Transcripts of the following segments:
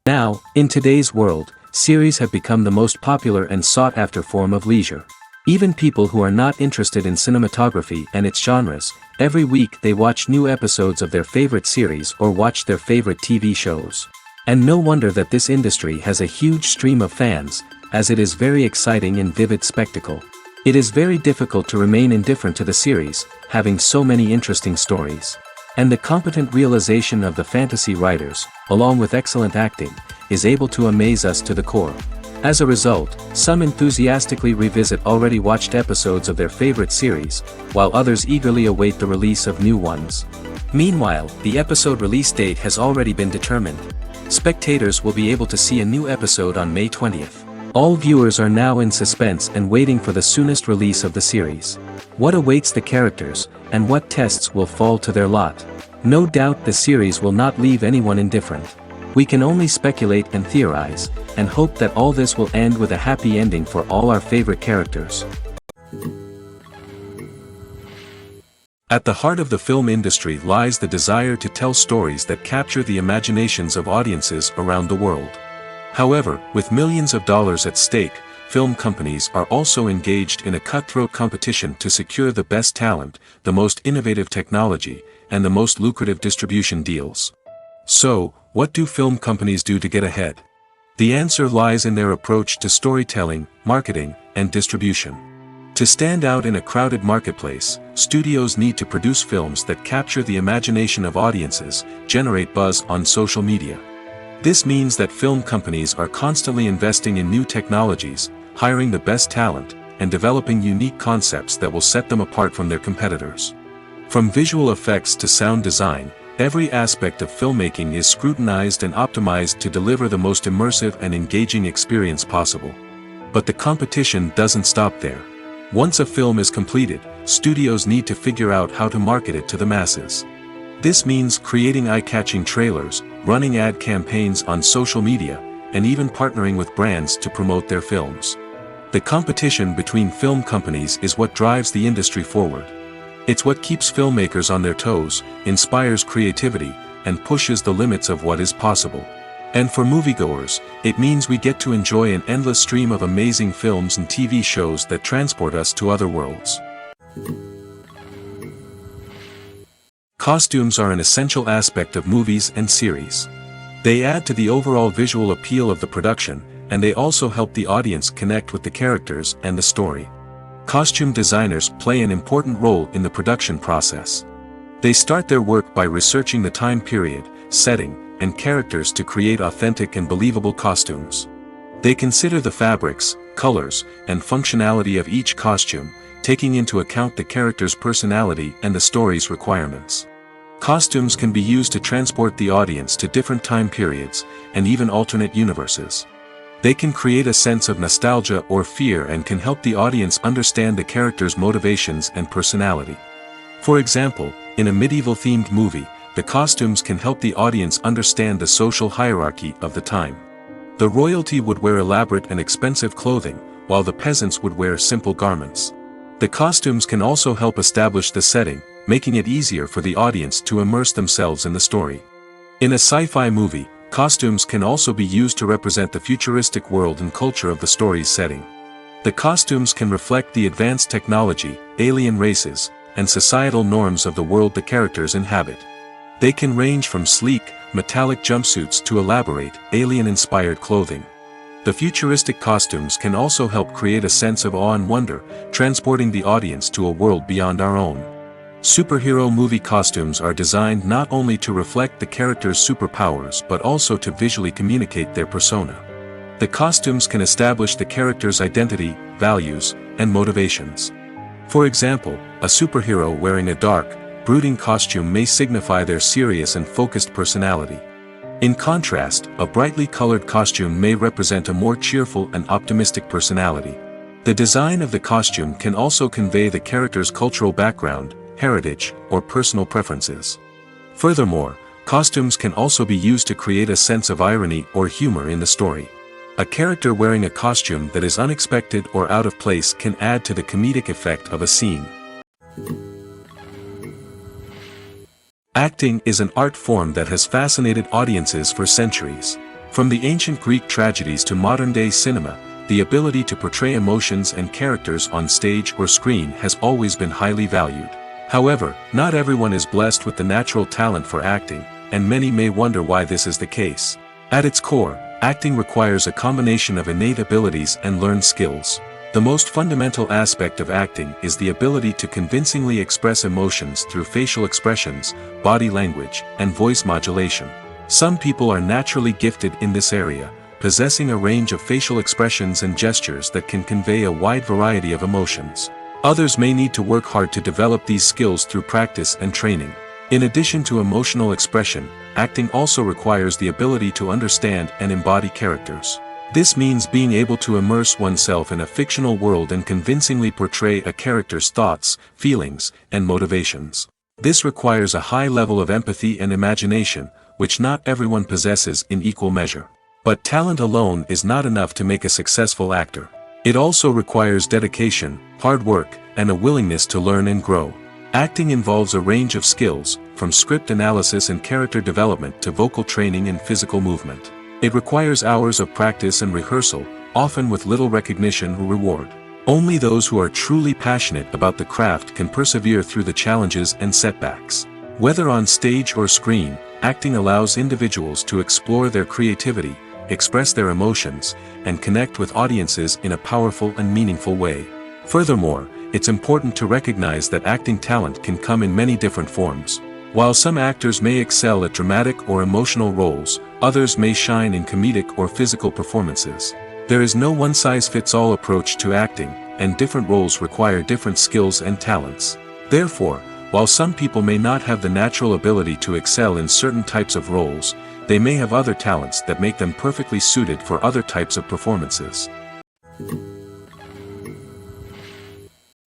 Now, in today's world, series have become the most popular and sought-after form of leisure. Even people who are not interested in cinematography and its genres, every week they watch new episodes of their favorite series or watch their favorite TV shows. And no wonder that this industry has a huge stream of fans, as it is very exciting and vivid spectacle. It is very difficult to remain indifferent to the series, having so many interesting stories. And the competent realization of the fantasy writers, along with excellent acting, is able to amaze us to the core. As a result, some enthusiastically revisit already watched episodes of their favorite series, while others eagerly await the release of new ones. Meanwhile, the episode release date has already been determined. Spectators will be able to see a new episode on May 20th. All viewers are now in suspense and waiting for the soonest release of the series. What awaits the characters, and what tests will fall to their lot? No doubt the series will not leave anyone indifferent. We can only speculate and theorize, and hope that all this will end with a happy ending for all our favorite characters. At the heart of the film industry lies the desire to tell stories that capture the imaginations of audiences around the world. However, with millions of dollars at stake, film companies are also engaged in a cutthroat competition to secure the best talent, the most innovative technology, and the most lucrative distribution deals. So, what do film companies do to get ahead? The answer lies in their approach to storytelling, marketing, and distribution. To stand out in a crowded marketplace, studios need to produce films that capture the imagination of audiences, generate buzz on social media. This means that film companies are constantly investing in new technologies, hiring the best talent, and developing unique concepts that will set them apart from their competitors. From visual effects to sound design, every aspect of filmmaking is scrutinized and optimized to deliver the most immersive and engaging experience possible. But the competition doesn't stop there. Once a film is completed, studios need to figure out how to market it to the masses. This means creating eye-catching trailers, running ad campaigns on social media, and even partnering with brands to promote their films. The competition between film companies is what drives the industry forward. It's what keeps filmmakers on their toes, inspires creativity, and pushes the limits of what is possible. And for moviegoers, it means we get to enjoy an endless stream of amazing films and TV shows that transport us to other worlds. Costumes are an essential aspect of movies and series. They add to the overall visual appeal of the production, and they also help the audience connect with the characters and the story. Costume designers play an important role in the production process. They start their work by researching the time period, setting, and characters to create authentic and believable costumes. They consider the fabrics, colors, and functionality of each costume, taking into account the character's personality and the story's requirements. Costumes can be used to transport the audience to different time periods, and even alternate universes. They can create a sense of nostalgia or fear and can help the audience understand the character's motivations and personality. For example, in a medieval-themed movie, the costumes can help the audience understand the social hierarchy of the time. The royalty would wear elaborate and expensive clothing, while the peasants would wear simple garments. The costumes can also help establish the setting, making it easier for the audience to immerse themselves in the story. In a sci-fi movie, costumes can also be used to represent the futuristic world and culture of the story's setting. The costumes can reflect the advanced technology, alien races, and societal norms of the world the characters inhabit. They can range from sleek, metallic jumpsuits to elaborate, alien-inspired clothing. The futuristic costumes can also help create a sense of awe and wonder, transporting the audience to a world beyond our own. Superhero movie costumes are designed not only to reflect the character's superpowers but also to visually communicate their persona. The costumes can establish the character's identity, values, and motivations. For example, a superhero wearing a dark, brooding costume may signify their serious and focused personality. In contrast, a brightly colored costume may represent a more cheerful and optimistic personality. The design of the costume can also convey the character's cultural background, heritage, or personal preferences. Furthermore, costumes can also be used to create a sense of irony or humor in the story. A character wearing a costume that is unexpected or out of place can add to the comedic effect of a scene. Acting is an art form that has fascinated audiences for centuries. From the ancient Greek tragedies to modern-day cinema, the ability to portray emotions and characters on stage or screen has always been highly valued. However, not everyone is blessed with the natural talent for acting, and many may wonder why this is the case. At its core, acting requires a combination of innate abilities and learned skills. The most fundamental aspect of acting is the ability to convincingly express emotions through facial expressions, body language, and voice modulation. Some people are naturally gifted in this area, possessing a range of facial expressions and gestures that can convey a wide variety of emotions. Others may need to work hard to develop these skills through practice and training. In addition to emotional expression, acting also requires the ability to understand and embody characters. This means being able to immerse oneself in a fictional world and convincingly portray a character's thoughts, feelings, and motivations. This requires a high level of empathy and imagination, which not everyone possesses in equal measure. But talent alone is not enough to make a successful actor. It also requires dedication, hard work, and a willingness to learn and grow. Acting involves a range of skills, from script analysis and character development to vocal training and physical movement. It requires hours of practice and rehearsal, often with little recognition or reward. Only those who are truly passionate about the craft can persevere through the challenges and setbacks. Whether on stage or screen, acting allows individuals to explore their creativity, express their emotions, and connect with audiences in a powerful and meaningful way. Furthermore, it's important to recognize that acting talent can come in many different forms. While some actors may excel at dramatic or emotional roles, others may shine in comedic or physical performances. There is no one-size-fits-all approach to acting, and different roles require different skills and talents. Therefore, while some people may not have the natural ability to excel in certain types of roles, they may have other talents that make them perfectly suited for other types of performances.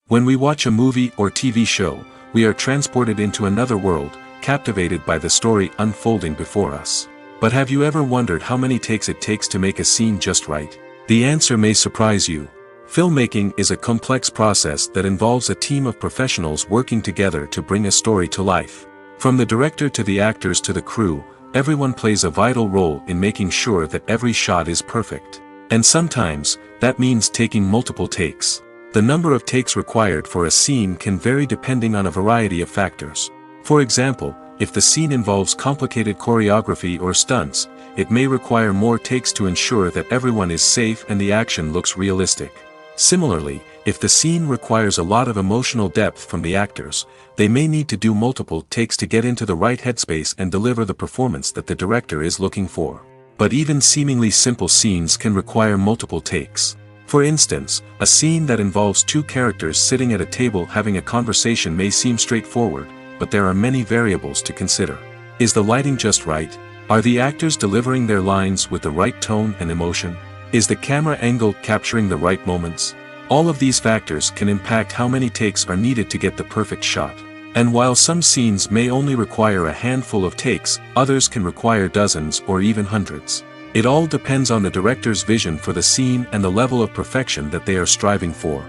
When we watch a movie or TV show, we are transported into another world, captivated by the story unfolding before us. But have you ever wondered how many takes it takes to make a scene just right? The answer may surprise you. Filmmaking is a complex process that involves a team of professionals working together to bring a story to life. From the director to the actors to the crew, everyone plays a vital role in making sure that every shot is perfect. And sometimes, that means taking multiple takes. The number of takes required for a scene can vary depending on a variety of factors. For example, if the scene involves complicated choreography or stunts, it may require more takes to ensure that everyone is safe and the action looks realistic. Similarly, if the scene requires a lot of emotional depth from the actors, they may need to do multiple takes to get into the right headspace and deliver the performance that the director is looking for. But even seemingly simple scenes can require multiple takes. For instance, a scene that involves two characters sitting at a table having a conversation may seem straightforward, but there are many variables to consider. Is the lighting just right? Are the actors delivering their lines with the right tone and emotion? Is the camera angle capturing the right moments? All of these factors can impact how many takes are needed to get the perfect shot. And while some scenes may only require a handful of takes, others can require dozens or even hundreds. It all depends on the director's vision for the scene and the level of perfection that they are striving for.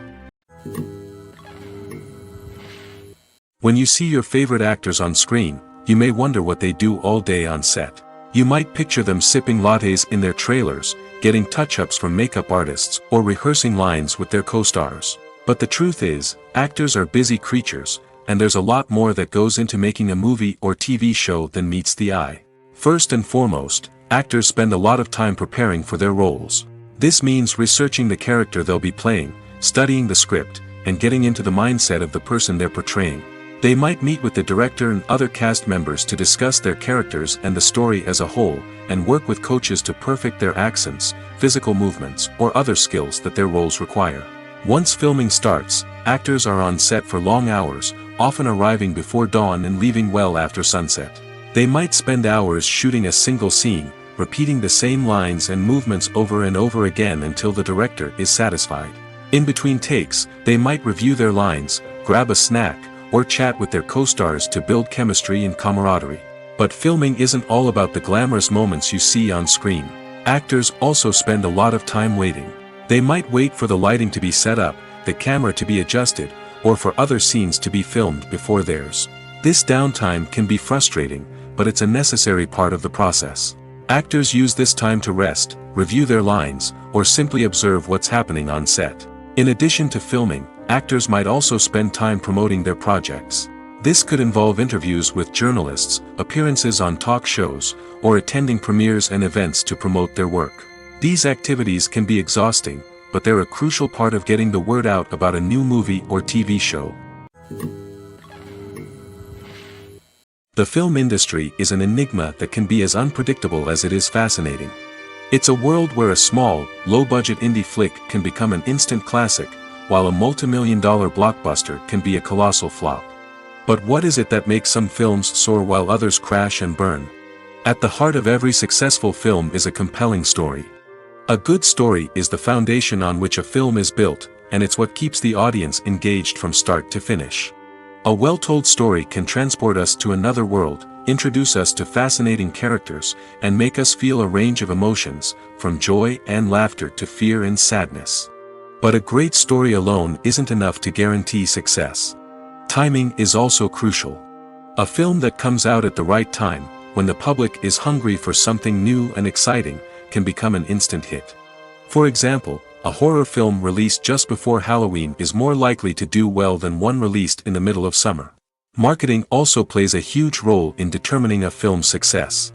When you see your favorite actors on screen, you may wonder what they do all day on set. You might picture them sipping lattes in their trailers, getting touch-ups from makeup artists, or rehearsing lines with their co-stars. But the truth is, actors are busy creatures, and there's a lot more that goes into making a movie or TV show than meets the eye. First and foremost, actors spend a lot of time preparing for their roles. This means researching the character they'll be playing, studying the script, and getting into the mindset of the person they're portraying. They might meet with the director and other cast members to discuss their characters and the story as a whole, and work with coaches to perfect their accents, physical movements, or other skills that their roles require. Once filming starts, actors are on set for long hours, often arriving before dawn and leaving well after sunset. They might spend hours shooting a single scene, repeating the same lines and movements over and over again until the director is satisfied. In between takes, they might review their lines, grab a snack, or chat with their co-stars to build chemistry and camaraderie. But filming isn't all about the glamorous moments you see on screen. Actors also spend a lot of time waiting. They might wait for the lighting to be set up, the camera to be adjusted, or for other scenes to be filmed before theirs. This downtime can be frustrating, but it's a necessary part of the process. Actors use this time to rest, review their lines, or simply observe what's happening on set. In addition to filming, actors might also spend time promoting their projects. This could involve interviews with journalists, appearances on talk shows, or attending premieres and events to promote their work. These activities can be exhausting, but they're a crucial part of getting the word out about a new movie or TV show. The film industry is an enigma that can be as unpredictable as it is fascinating. It's a world where a small, low-budget indie flick can become an instant classic, while a multi-million-dollar blockbuster can be a colossal flop. But what is it that makes some films soar while others crash and burn? At the heart of every successful film is a compelling story. A good story is the foundation on which a film is built, and it's what keeps the audience engaged from start to finish. A well-told story can transport us to another world, introduce us to fascinating characters, and make us feel a range of emotions, from joy and laughter to fear and sadness. But a great story alone isn't enough to guarantee success. Timing is also crucial. A film that comes out at the right time, when the public is hungry for something new and exciting, can become an instant hit. For example, a horror film released just before Halloween is more likely to do well than one released in the middle of summer. Marketing also plays a huge role in determining a film's success.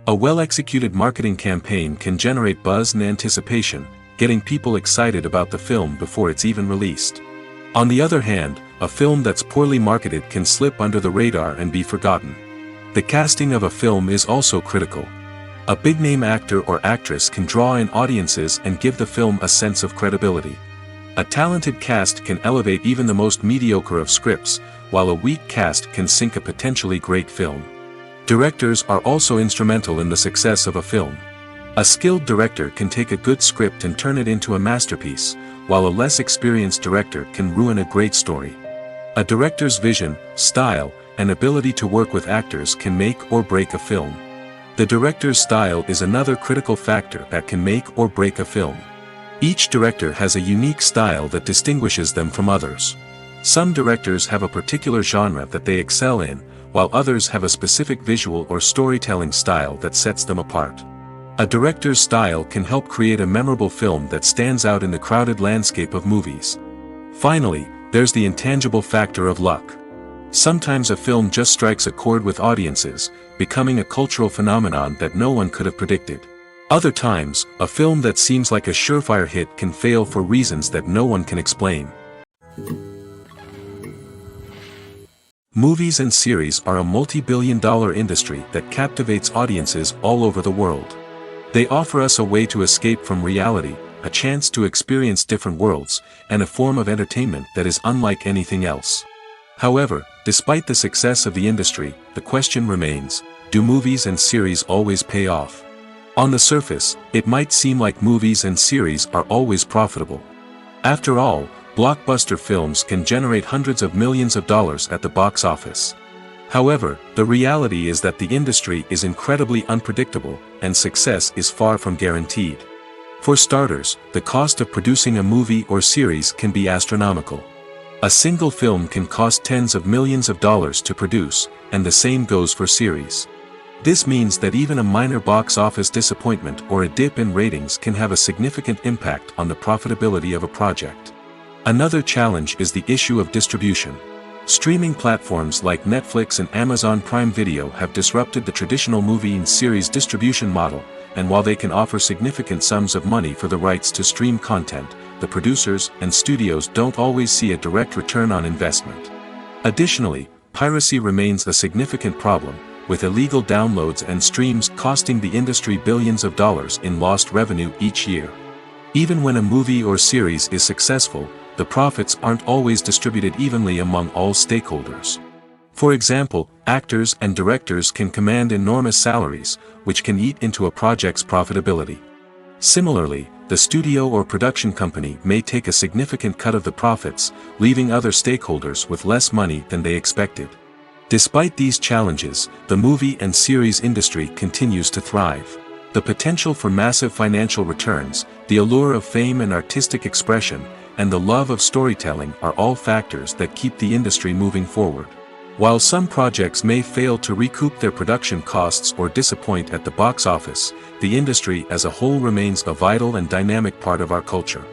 A well-executed marketing campaign can generate buzz and anticipation, getting people excited about the film before it's even released. On the other hand, a film that's poorly marketed can slip under the radar and be forgotten. The casting of a film is also critical. A big-name actor or actress can draw in audiences and give the film a sense of credibility. A talented cast can elevate even the most mediocre of scripts, while a weak cast can sink a potentially great film. Directors are also instrumental in the success of a film. A skilled director can take a good script and turn it into a masterpiece, while a less experienced director can ruin a great story. A director's vision, style, and ability to work with actors can make or break a film. The director's style is another critical factor that can make or break a film. Each director has a unique style that distinguishes them from others. Some directors have a particular genre that they excel in, while others have a specific visual or storytelling style that sets them apart. A director's style can help create a memorable film that stands out in the crowded landscape of movies. Finally, there's the intangible factor of luck. Sometimes a film just strikes a chord with audiences, becoming a cultural phenomenon that no one could have predicted. Other times, a film that seems like a surefire hit can fail for reasons that no one can explain. Movies and series are a multi-billion-dollar industry that captivates audiences all over the world. They offer us a way to escape from reality, a chance to experience different worlds, and a form of entertainment that is unlike anything else. However, despite the success of the industry, the question remains, do movies and series always pay off? On the surface, it might seem like movies and series are always profitable. After all, blockbuster films can generate hundreds of millions of dollars at the box office. However, the reality is that the industry is incredibly unpredictable, and success is far from guaranteed. For starters, the cost of producing a movie or series can be astronomical. A single film can cost tens of millions of dollars to produce, and the same goes for series. This means that even a minor box office disappointment or a dip in ratings can have a significant impact on the profitability of a project. Another challenge is the issue of distribution. Streaming platforms like Netflix and Amazon Prime Video have disrupted the traditional movie and series distribution model, and while they can offer significant sums of money for the rights to stream content, the producers and studios don't always see a direct return on investment. Additionally, piracy remains a significant problem, with illegal downloads and streams costing the industry billions of dollars in lost revenue each year. Even when a movie or series is successful, the profits aren't always distributed evenly among all stakeholders. For example, actors and directors can command enormous salaries, which can eat into a project's profitability. Similarly, the studio or production company may take a significant cut of the profits, leaving other stakeholders with less money than they expected. Despite these challenges, the movie and series industry continues to thrive. The potential for massive financial returns, the allure of fame and artistic expression, and the love of storytelling are all factors that keep the industry moving forward. While some projects may fail to recoup their production costs or disappoint at the box office, the industry as a whole remains a vital and dynamic part of our culture.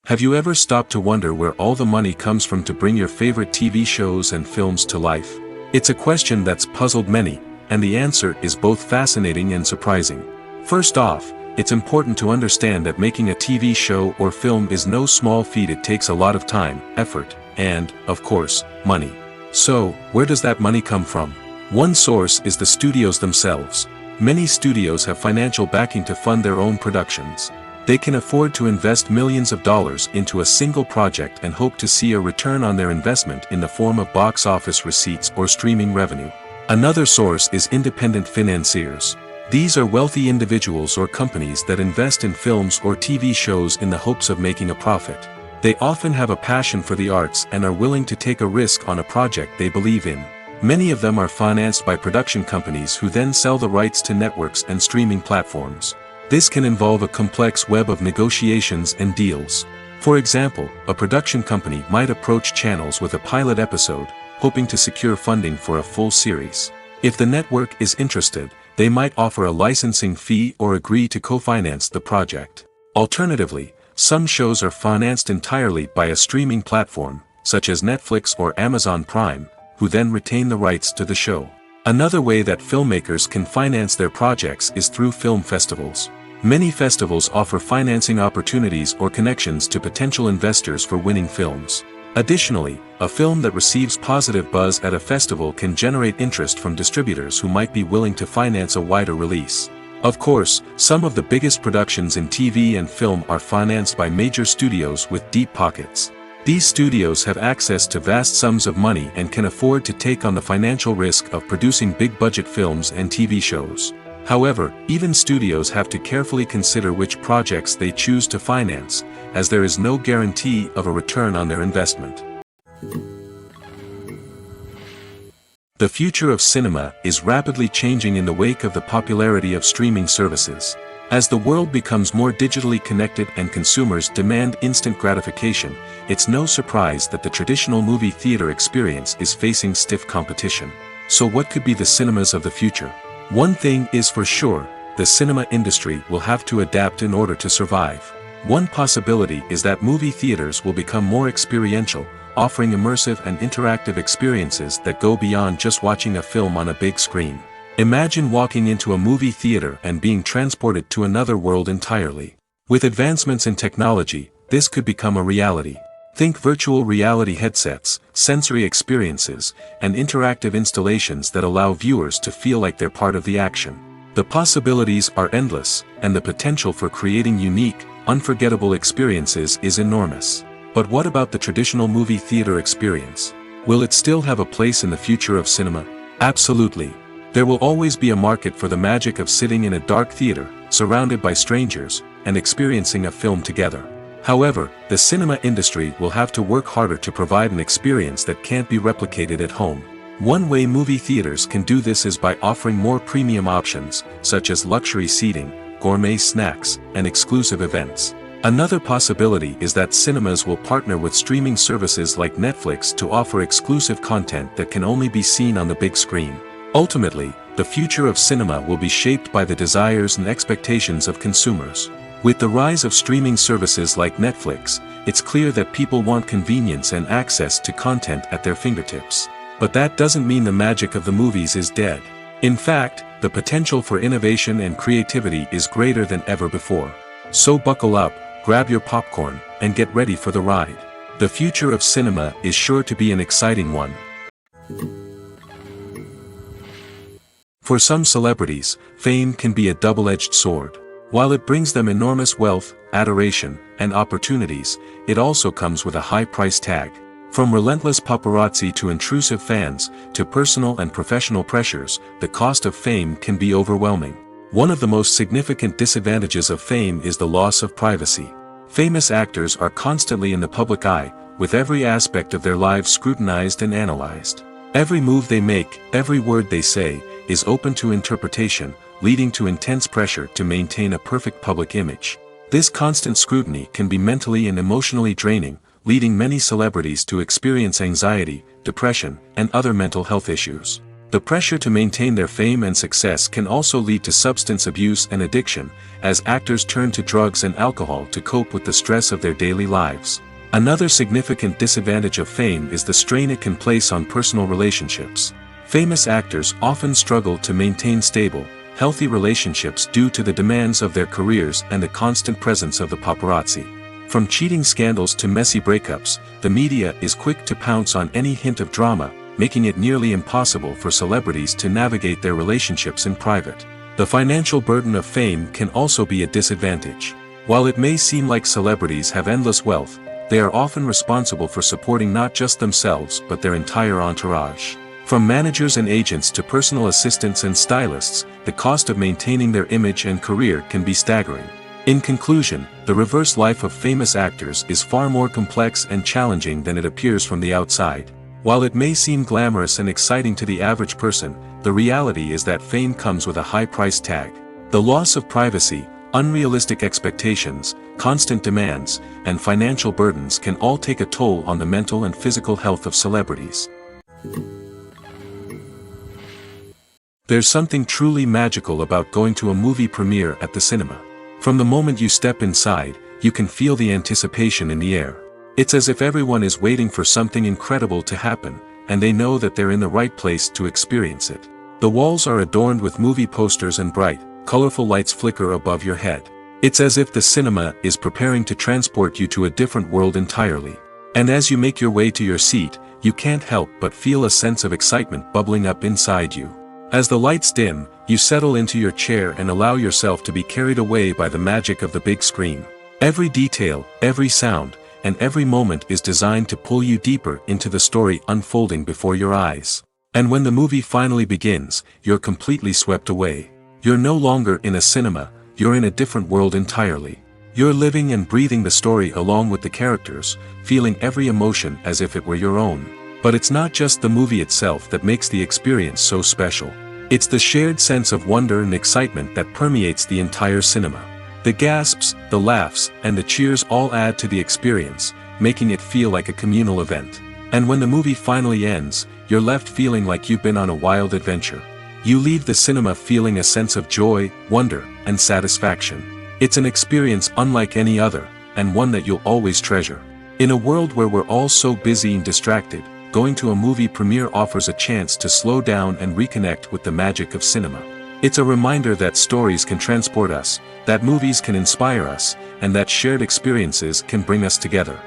Have you ever stopped to wonder where all the money comes from to bring your favorite TV shows and films to life? It's a question that's puzzled many, and the answer is both fascinating and surprising. First off, it's important to understand that making a TV show or film is no small feat. It takes a lot of time, effort, and, of course, money. So, where does that money come from? One source is the studios themselves. Many studios have financial backing to fund their own productions. They can afford to invest millions of dollars into a single project and hope to see a return on their investment in the form of box office receipts or streaming revenue. Another source is independent financiers. These are wealthy individuals or companies that invest in films or TV shows in the hopes of making a profit. They often have a passion for the arts and are willing to take a risk on a project they believe in. Many of them are financed by production companies who then sell the rights to networks and streaming platforms. This can involve a complex web of negotiations and deals. For example, a production company might approach channels with a pilot episode, hoping to secure funding for a full series. If the network is interested, they might offer a licensing fee or agree to co-finance the project. Alternatively, some shows are financed entirely by a streaming platform, such as Netflix or Amazon Prime, who then retain the rights to the show. Another way that filmmakers can finance their projects is through film festivals. Many festivals offer financing opportunities or connections to potential investors for winning films. Additionally, a film that receives positive buzz at a festival can generate interest from distributors who might be willing to finance a wider release. Of course, some of the biggest productions in TV and film are financed by major studios with deep pockets. These studios have access to vast sums of money and can afford to take on the financial risk of producing big-budget films and TV shows. However, even studios have to carefully consider which projects they choose to finance, as there is no guarantee of a return on their investment. The future of cinema is rapidly changing in the wake of the popularity of streaming services. As the world becomes more digitally connected and consumers demand instant gratification, it's no surprise that the traditional movie theater experience is facing stiff competition. So what could be the cinemas of the future? One thing is for sure, the cinema industry will have to adapt in order to survive. One possibility is that movie theaters will become more experiential, offering immersive and interactive experiences that go beyond just watching a film on a big screen. Imagine walking into a movie theater and being transported to another world entirely. With advancements in technology, this could become a reality. Think virtual reality headsets, sensory experiences, and interactive installations that allow viewers to feel like they're part of the action. The possibilities are endless, and the potential for creating unique, unforgettable experiences is enormous. But what about the traditional movie theater experience? Will it still have a place in the future of cinema? Absolutely. There will always be a market for the magic of sitting in a dark theater, surrounded by strangers, and experiencing a film together. However, the cinema industry will have to work harder to provide an experience that can't be replicated at home. One way movie theaters can do this is by offering more premium options, such as luxury seating, gourmet snacks, and exclusive events. Another possibility is that cinemas will partner with streaming services like Netflix to offer exclusive content that can only be seen on the big screen. Ultimately, the future of cinema will be shaped by the desires and expectations of consumers. With the rise of streaming services like Netflix, it's clear that people want convenience and access to content at their fingertips. But that doesn't mean the magic of the movies is dead. In fact, the potential for innovation and creativity is greater than ever before. So buckle up, grab your popcorn, and get ready for the ride. The future of cinema is sure to be an exciting one. For some celebrities, fame can be a double-edged sword. While it brings them enormous wealth, adoration, and opportunities, it also comes with a high price tag. From relentless paparazzi to intrusive fans, to personal and professional pressures, the cost of fame can be overwhelming. One of the most significant disadvantages of fame is the loss of privacy. Famous actors are constantly in the public eye, with every aspect of their lives scrutinized and analyzed. Every move they make, every word they say, is open to interpretation, leading to intense pressure to maintain a perfect public image. This constant scrutiny can be mentally and emotionally draining, leading many celebrities to experience anxiety, depression, and other mental health issues. The pressure to maintain their fame and success can also lead to substance abuse and addiction, as actors turn to drugs and alcohol to cope with the stress of their daily lives. Another significant disadvantage of fame is the strain it can place on personal relationships. Famous actors often struggle to maintain stable, healthy relationships due to the demands of their careers and the constant presence of the paparazzi. From cheating scandals to messy breakups, the media is quick to pounce on any hint of drama, making it nearly impossible for celebrities to navigate their relationships in private. The financial burden of fame can also be a disadvantage. While it may seem like celebrities have endless wealth, they are often responsible for supporting not just themselves but their entire entourage. From managers and agents to personal assistants and stylists, the cost of maintaining their image and career can be staggering. In conclusion, the reverse life of famous actors is far more complex and challenging than it appears from the outside. While it may seem glamorous and exciting to the average person, the reality is that fame comes with a high price tag. The loss of privacy, unrealistic expectations, constant demands, and financial burdens can all take a toll on the mental and physical health of celebrities. There's something truly magical about going to a movie premiere at the cinema. From the moment you step inside, you can feel the anticipation in the air. It's as if everyone is waiting for something incredible to happen, and they know that they're in the right place to experience it. The walls are adorned with movie posters and bright, colorful lights flicker above your head. It's as if the cinema is preparing to transport you to a different world entirely. And as you make your way to your seat, you can't help but feel a sense of excitement bubbling up inside you. As the lights dim, you settle into your chair and allow yourself to be carried away by the magic of the big screen. Every detail, every sound, and every moment is designed to pull you deeper into the story unfolding before your eyes. And when the movie finally begins, you're completely swept away. You're no longer in a cinema, you're in a different world entirely. You're living and breathing the story along with the characters, feeling every emotion as if it were your own. But it's not just the movie itself that makes the experience so special. It's the shared sense of wonder and excitement that permeates the entire cinema. The gasps, the laughs, and the cheers all add to the experience, making it feel like a communal event. And when the movie finally ends, you're left feeling like you've been on a wild adventure. You leave the cinema feeling a sense of joy, wonder, and satisfaction. It's an experience unlike any other, and one that you'll always treasure. In a world where we're all so busy and distracted, going to a movie premiere offers a chance to slow down and reconnect with the magic of cinema. It's a reminder that stories can transport us, that movies can inspire us, and that shared experiences can bring us together.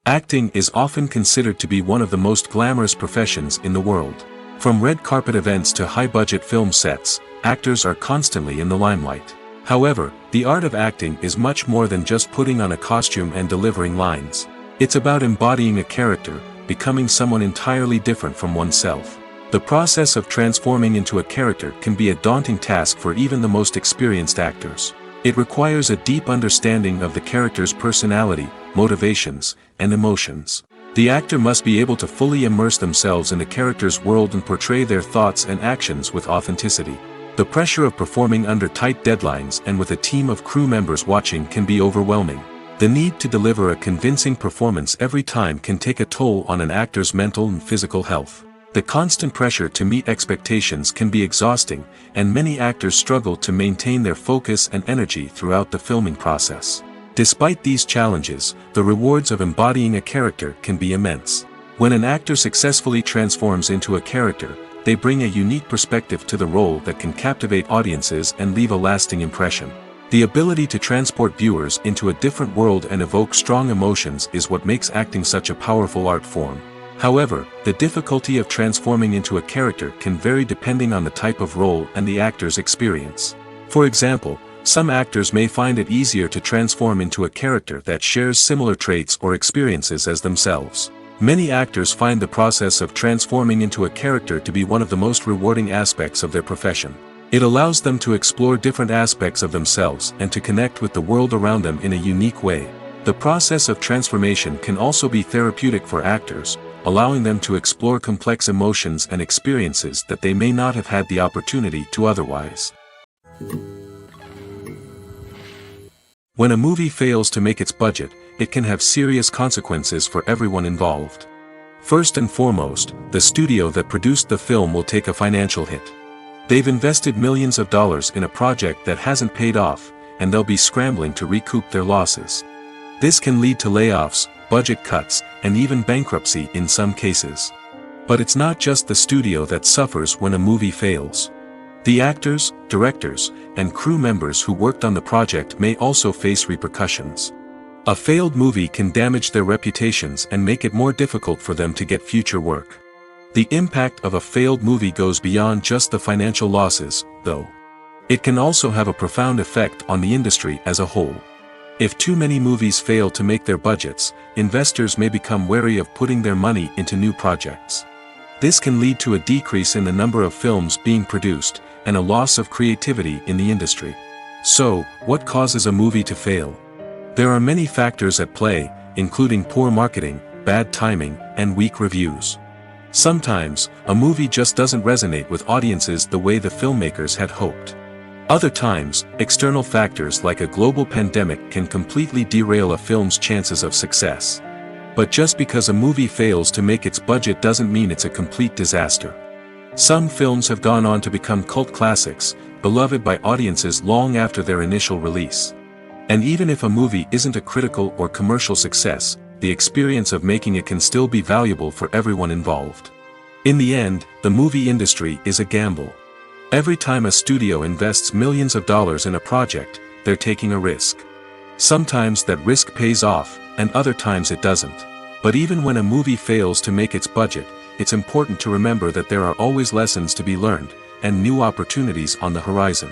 Acting is often considered to be one of the most glamorous professions in the world. From red carpet events to high-budget film sets, actors are constantly in the limelight. However, the art of acting is much more than just putting on a costume and delivering lines. It's about embodying a character, becoming someone entirely different from oneself. The process of transforming into a character can be a daunting task for even the most experienced actors. It requires a deep understanding of the character's personality, motivations, and emotions. The actor must be able to fully immerse themselves in the character's world and portray their thoughts and actions with authenticity. The pressure of performing under tight deadlines and with a team of crew members watching can be overwhelming. The need to deliver a convincing performance every time can take a toll on an actor's mental and physical health. The constant pressure to meet expectations can be exhausting, and many actors struggle to maintain their focus and energy throughout the filming process. Despite these challenges, the rewards of embodying a character can be immense. When an actor successfully transforms into a character, they bring a unique perspective to the role that can captivate audiences and leave a lasting impression. The ability to transport viewers into a different world and evoke strong emotions is what makes acting such a powerful art form. However, the difficulty of transforming into a character can vary depending on the type of role and the actor's experience. For example, some actors may find it easier to transform into a character that shares similar traits or experiences as themselves. Many actors find the process of transforming into a character to be one of the most rewarding aspects of their profession. It allows them to explore different aspects of themselves and to connect with the world around them in a unique way. The process of transformation can also be therapeutic for actors, allowing them to explore complex emotions and experiences that they may not have had the opportunity to otherwise. When a movie fails to make its budget, it can have serious consequences for everyone involved. First and foremost, the studio that produced the film will take a financial hit. They've invested millions of dollars in a project that hasn't paid off, and they'll be scrambling to recoup their losses. This can lead to layoffs, budget cuts, and even bankruptcy in some cases. But it's not just the studio that suffers when a movie fails. The actors, directors, and crew members who worked on the project may also face repercussions. A failed movie can damage their reputations and make it more difficult for them to get future work. The impact of a failed movie goes beyond just the financial losses, though. It can also have a profound effect on the industry as a whole. If too many movies fail to make their budgets, investors may become wary of putting their money into new projects. This can lead to a decrease in the number of films being produced, and a loss of creativity in the industry. So, what causes a movie to fail? There are many factors at play, including poor marketing, bad timing, and weak reviews. Sometimes, a movie just doesn't resonate with audiences the way the filmmakers had hoped. Other times, external factors like a global pandemic can completely derail a film's chances of success. But just because a movie fails to make its budget doesn't mean it's a complete disaster. Some films have gone on to become cult classics, beloved by audiences long after their initial release. And even if a movie isn't a critical or commercial success, the experience of making it can still be valuable for everyone involved. In the end, the movie industry is a gamble. Every time a studio invests millions of dollars in a project, they're taking a risk. Sometimes that risk pays off, and other times it doesn't. But even when a movie fails to make its budget, it's important to remember that there are always lessons to be learned, and new opportunities on the horizon.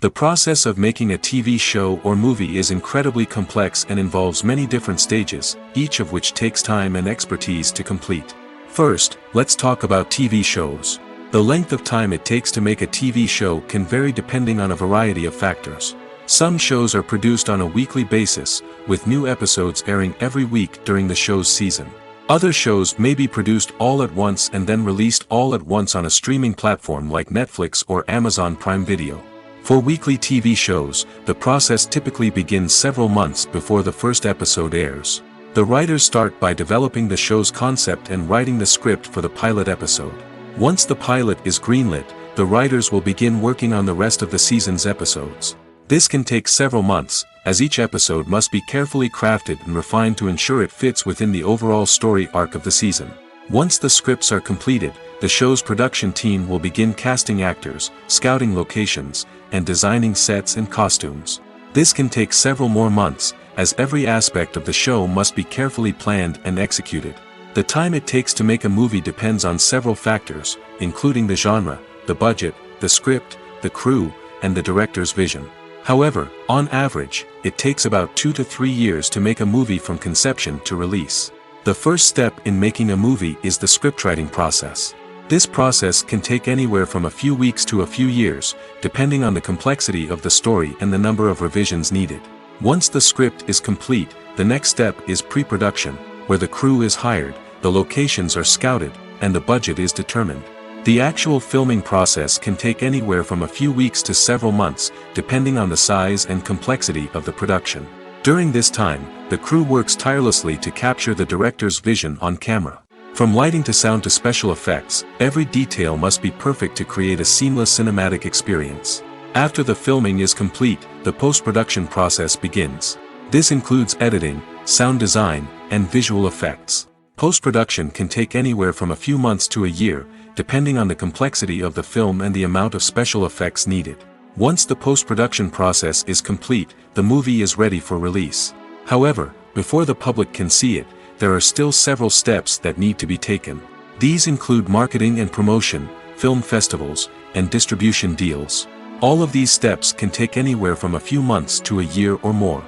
The process of making a TV show or movie is incredibly complex and involves many different stages, each of which takes time and expertise to complete. First, let's talk about TV shows. The length of time it takes to make a TV show can vary depending on a variety of factors. Some shows are produced on a weekly basis, with new episodes airing every week during the show's season. Other shows may be produced all at once and then released all at once on a streaming platform like Netflix or Amazon Prime Video. For weekly TV shows, the process typically begins several months before the first episode airs. The writers start by developing the show's concept and writing the script for the pilot episode. Once the pilot is greenlit, the writers will begin working on the rest of the season's episodes. This can take several months, as each episode must be carefully crafted and refined to ensure it fits within the overall story arc of the season. Once the scripts are completed, the show's production team will begin casting actors, scouting locations, and designing sets and costumes. This can take several more months, as every aspect of the show must be carefully planned and executed. The time it takes to make a movie depends on several factors, including the genre, the budget, the script, the crew, and the director's vision. However, on average, it takes about 2 to 3 years to make a movie from conception to release. The first step in making a movie is the scriptwriting process. This process can take anywhere from a few weeks to a few years, depending on the complexity of the story and the number of revisions needed. Once the script is complete, the next step is pre-production, where the crew is hired, the locations are scouted, and the budget is determined. The actual filming process can take anywhere from a few weeks to several months, depending on the size and complexity of the production. During this time, the crew works tirelessly to capture the director's vision on camera. From lighting to sound to special effects, every detail must be perfect to create a seamless cinematic experience. After the filming is complete, the post-production process begins. This includes editing, sound design, and visual effects. Post-production can take anywhere from a few months to a year, depending on the complexity of the film and the amount of special effects needed. Once the post-production process is complete, the movie is ready for release. However, before the public can see it, there are still several steps that need to be taken. These include marketing and promotion, film festivals, and distribution deals. All of these steps can take anywhere from a few months to a year or more.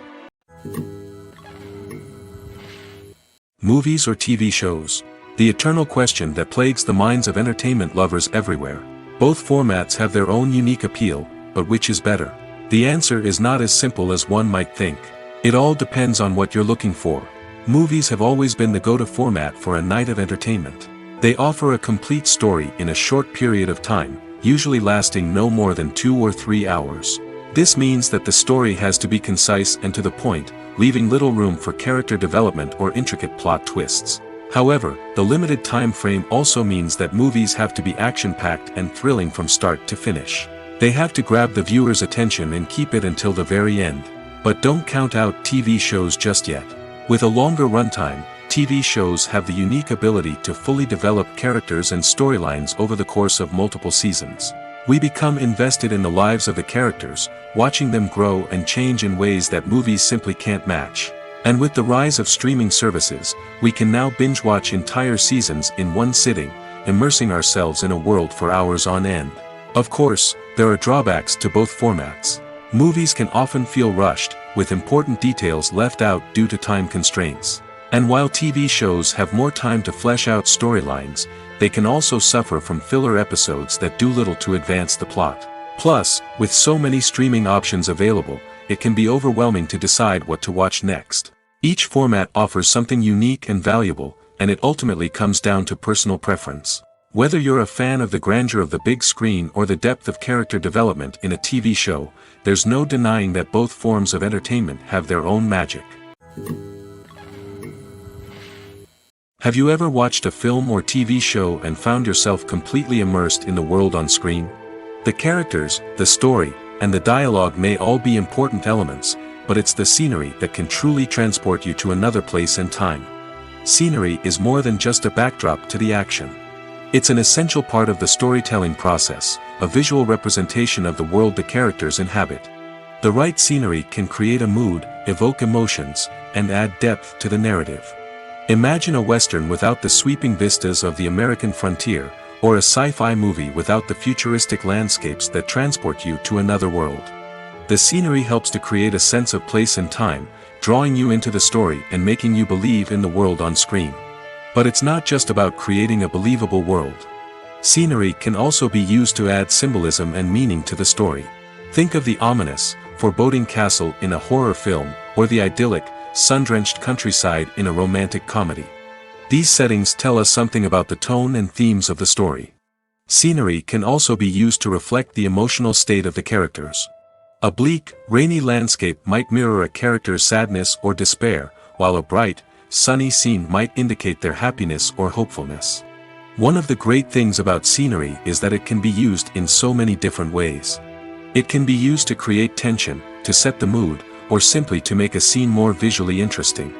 Movies or TV shows? The eternal question that plagues the minds of entertainment lovers everywhere. Both formats have their own unique appeal, but which is better? The answer is not as simple as one might think. It all depends on what you're looking for. Movies have always been the go-to format for a night of entertainment. They offer a complete story in a short period of time, usually lasting no more than 2 or 3 hours. This means that the story has to be concise and to the point, leaving little room for character development or intricate plot twists. However, the limited time frame also means that movies have to be action-packed and thrilling from start to finish. They have to grab the viewer's attention and keep it until the very end. But don't count out TV shows just yet. With a longer runtime, TV shows have the unique ability to fully develop characters and storylines over the course of multiple seasons. We become invested in the lives of the characters, watching them grow and change in ways that movies simply can't match. And with the rise of streaming services, we can now binge-watch entire seasons in one sitting, immersing ourselves in a world for hours on end. Of course, there are drawbacks to both formats. Movies can often feel rushed, with important details left out due to time constraints. And while TV shows have more time to flesh out storylines, they can also suffer from filler episodes that do little to advance the plot. Plus, with so many streaming options available, it can be overwhelming to decide what to watch next. Each format offers something unique and valuable, and it ultimately comes down to personal preference. Whether you're a fan of the grandeur of the big screen or the depth of character development in a TV show, there's no denying that both forms of entertainment have their own magic. Have you ever watched a film or TV show and found yourself completely immersed in the world on screen? The characters, the story, and the dialogue may all be important elements, but it's the scenery that can truly transport you to another place and time. Scenery is more than just a backdrop to the action. It's an essential part of the storytelling process, a visual representation of the world the characters inhabit. The right scenery can create a mood, evoke emotions, and add depth to the narrative. Imagine a Western without the sweeping vistas of the American frontier, or a sci-fi movie without the futuristic landscapes that transport you to another world. The scenery helps to create a sense of place and time, drawing you into the story and making you believe in the world on screen. But it's not just about creating a believable world. Scenery can also be used to add symbolism and meaning to the story. Think of the ominous, foreboding castle in a horror film, or the idyllic, sun-drenched countryside in a romantic comedy. These settings tell us something about the tone and themes of the story. Scenery can also be used to reflect the emotional state of the characters. A bleak, rainy landscape might mirror a character's sadness or despair, while a bright, sunny scene might indicate their happiness or hopefulness. One of the great things about scenery is that it can be used in so many different ways. It can be used to create tension, to set the mood, or simply to make a scene more visually interesting.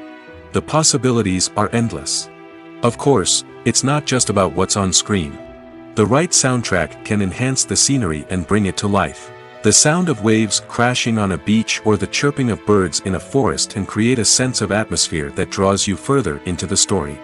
The possibilities are endless. Of course, it's not just about what's on screen. The right soundtrack can enhance the scenery and bring it to life. The sound of waves crashing on a beach or the chirping of birds in a forest can create a sense of atmosphere that draws you further into the story.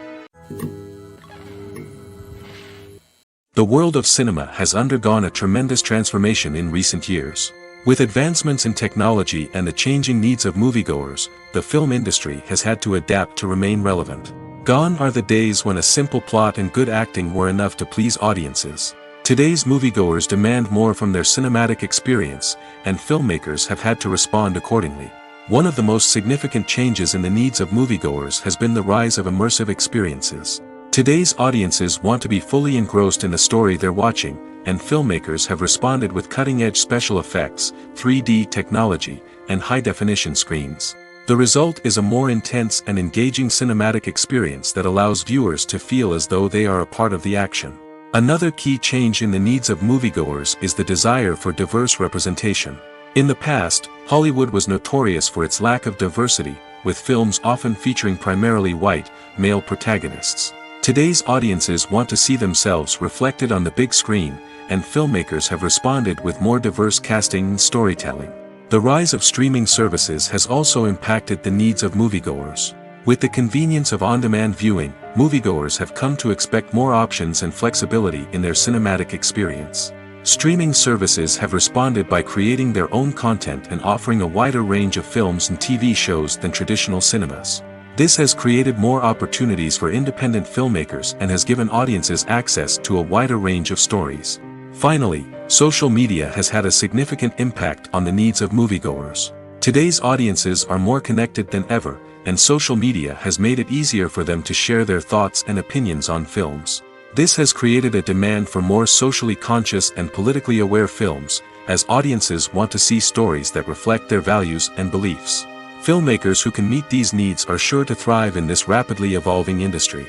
The world of cinema has undergone a tremendous transformation in recent years. With advancements in technology and the changing needs of moviegoers, the film industry has had to adapt to remain relevant. Gone are the days when a simple plot and good acting were enough to please audiences. Today's moviegoers demand more from their cinematic experience, and filmmakers have had to respond accordingly. One of the most significant changes in the needs of moviegoers has been the rise of immersive experiences. Today's audiences want to be fully engrossed in the story they're watching, and filmmakers have responded with cutting-edge special effects, 3D technology, and high-definition screens. The result is a more intense and engaging cinematic experience that allows viewers to feel as though they are a part of the action. Another key change in the needs of moviegoers is the desire for diverse representation. In the past, Hollywood was notorious for its lack of diversity, with films often featuring primarily white, male protagonists. Today's audiences want to see themselves reflected on the big screen, and filmmakers have responded with more diverse casting and storytelling. The rise of streaming services has also impacted the needs of moviegoers. With the convenience of on-demand viewing, moviegoers have come to expect more options and flexibility in their cinematic experience. Streaming services have responded by creating their own content and offering a wider range of films and TV shows than traditional cinemas. This has created more opportunities for independent filmmakers and has given audiences access to a wider range of stories. Finally, social media has had a significant impact on the needs of moviegoers. Today's audiences are more connected than ever, and social media has made it easier for them to share their thoughts and opinions on films. This has created a demand for more socially conscious and politically aware films, as audiences want to see stories that reflect their values and beliefs. Filmmakers who can meet these needs are sure to thrive in this rapidly evolving industry.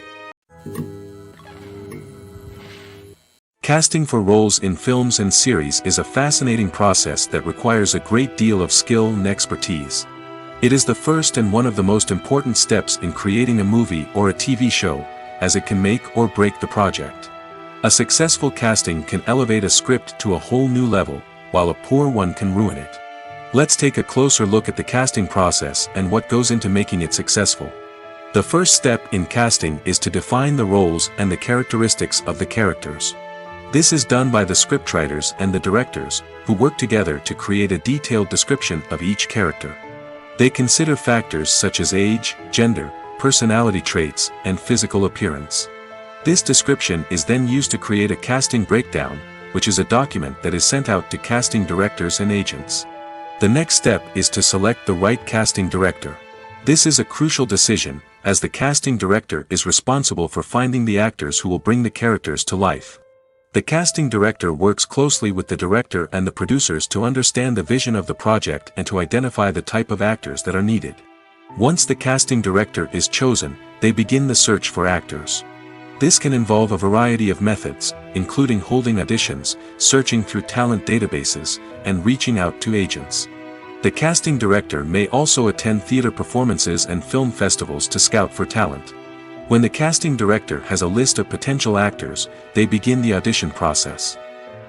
Casting for roles in films and series is a fascinating process that requires a great deal of skill and expertise. It is the first and one of the most important steps in creating a movie or a TV show, as it can make or break the project. A successful casting can elevate a script to a whole new level, while a poor one can ruin it. Let's take a closer look at the casting process and what goes into making it successful. The first step in casting is to define the roles and the characteristics of the characters. This is done by the scriptwriters and the directors, who work together to create a detailed description of each character. They consider factors such as age, gender, personality traits, and physical appearance. This description is then used to create a casting breakdown, which is a document that is sent out to casting directors and agents. The next step is to select the right casting director. This is a crucial decision, as the casting director is responsible for finding the actors who will bring the characters to life. The casting director works closely with the director and the producers to understand the vision of the project and to identify the type of actors that are needed. Once the casting director is chosen, they begin the search for actors. This can involve a variety of methods, including holding auditions, searching through talent databases, and reaching out to agents. The casting director may also attend theater performances and film festivals to scout for talent. When the casting director has a list of potential actors, they begin the audition process.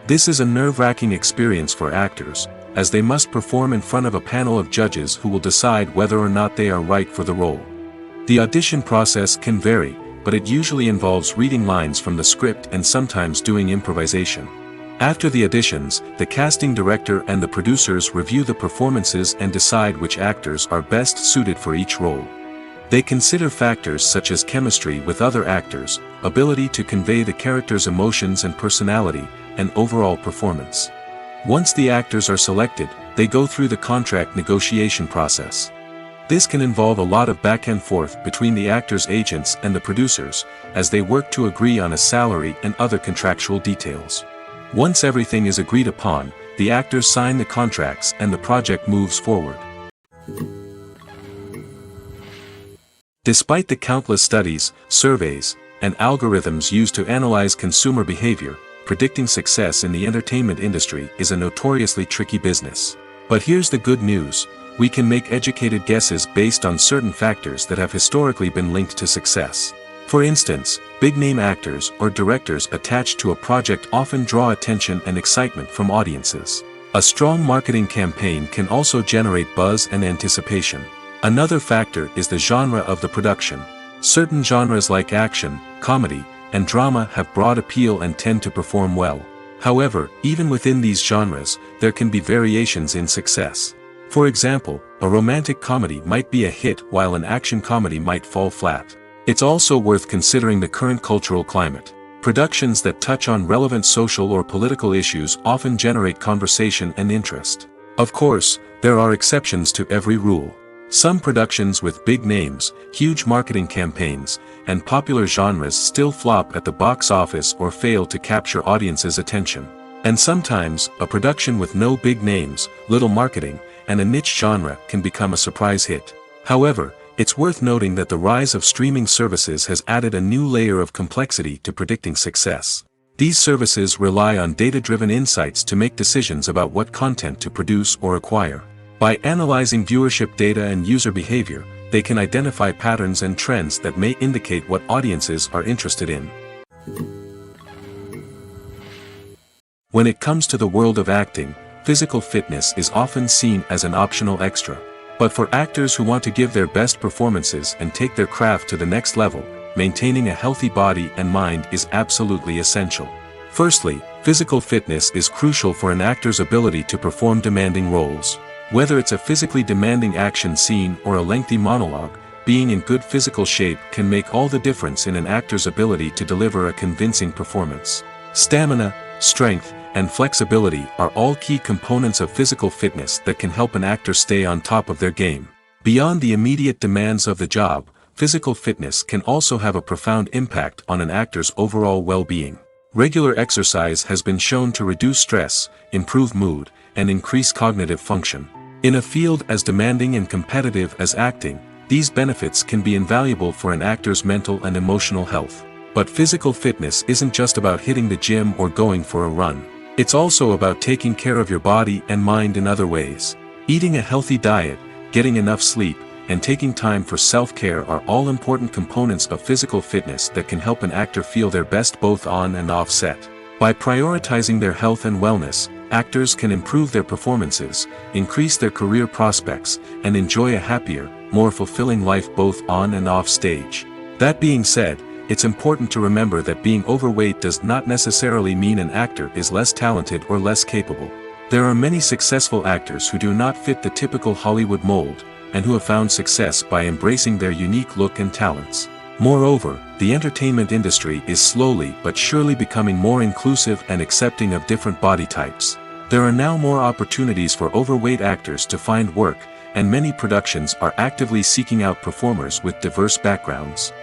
This is a nerve-wracking experience for actors, as they must perform in front of a panel of judges who will decide whether or not they are right for the role. The audition process can vary, but it usually involves reading lines from the script and sometimes doing improvisation. After the auditions, the casting director and the producers review the performances and decide which actors are best suited for each role. They consider factors such as chemistry with other actors, ability to convey the character's emotions and personality, and overall performance. Once the actors are selected, they go through the contract negotiation process. This can involve a lot of back and forth between the actors' agents and the producers, as they work to agree on a salary and other contractual details. Once everything is agreed upon, the actors sign the contracts and the project moves forward. Despite the countless studies, surveys, and algorithms used to analyze consumer behavior, predicting success in the entertainment industry is a notoriously tricky business. But here's the good news: we can make educated guesses based on certain factors that have historically been linked to success. For instance, big-name actors or directors attached to a project often draw attention and excitement from audiences. A strong marketing campaign can also generate buzz and anticipation. Another factor is the genre of the production. Certain genres like action, comedy, and drama have broad appeal and tend to perform well. However, even within these genres, there can be variations in success. For example, a romantic comedy might be a hit while an action comedy might fall flat. It's also worth considering the current cultural climate. Productions that touch on relevant social or political issues often generate conversation and interest. Of course, there are exceptions to every rule. Some productions with big names, huge marketing campaigns, and popular genres still flop at the box office or fail to capture audiences' attention. And sometimes, a production with no big names, little marketing, and a niche genre can become a surprise hit. However, it's worth noting that the rise of streaming services has added a new layer of complexity to predicting success. These services rely on data-driven insights to make decisions about what content to produce or acquire. By analyzing viewership data and user behavior, they can identify patterns and trends that may indicate what audiences are interested in. When it comes to the world of acting, physical fitness is often seen as an optional extra. But for actors who want to give their best performances and take their craft to the next level, maintaining a healthy body and mind is absolutely essential. Firstly, physical fitness is crucial for an actor's ability to perform demanding roles. Whether it's a physically demanding action scene or a lengthy monologue, being in good physical shape can make all the difference in an actor's ability to deliver a convincing performance. Stamina, strength, and flexibility are all key components of physical fitness that can help an actor stay on top of their game. Beyond the immediate demands of the job, physical fitness can also have a profound impact on an actor's overall well-being. Regular exercise has been shown to reduce stress, improve mood, and increase cognitive function. In a field as demanding and competitive as acting, these benefits can be invaluable for an actor's mental and emotional health. But physical fitness isn't just about hitting the gym or going for a run. It's also about taking care of your body and mind in other ways. Eating a healthy diet, getting enough sleep, and taking time for self-care are all important components of physical fitness that can help an actor feel their best both on and off set. By prioritizing their health and wellness, actors can improve their performances, increase their career prospects, and enjoy a happier, more fulfilling life both on and off stage. That being said, it's important to remember that being overweight does not necessarily mean an actor is less talented or less capable. There are many successful actors who do not fit the typical Hollywood mold, and who have found success by embracing their unique look and talents. Moreover, the entertainment industry is slowly but surely becoming more inclusive and accepting of different body types. There are now more opportunities for overweight actors to find work, and many productions are actively seeking out performers with diverse backgrounds.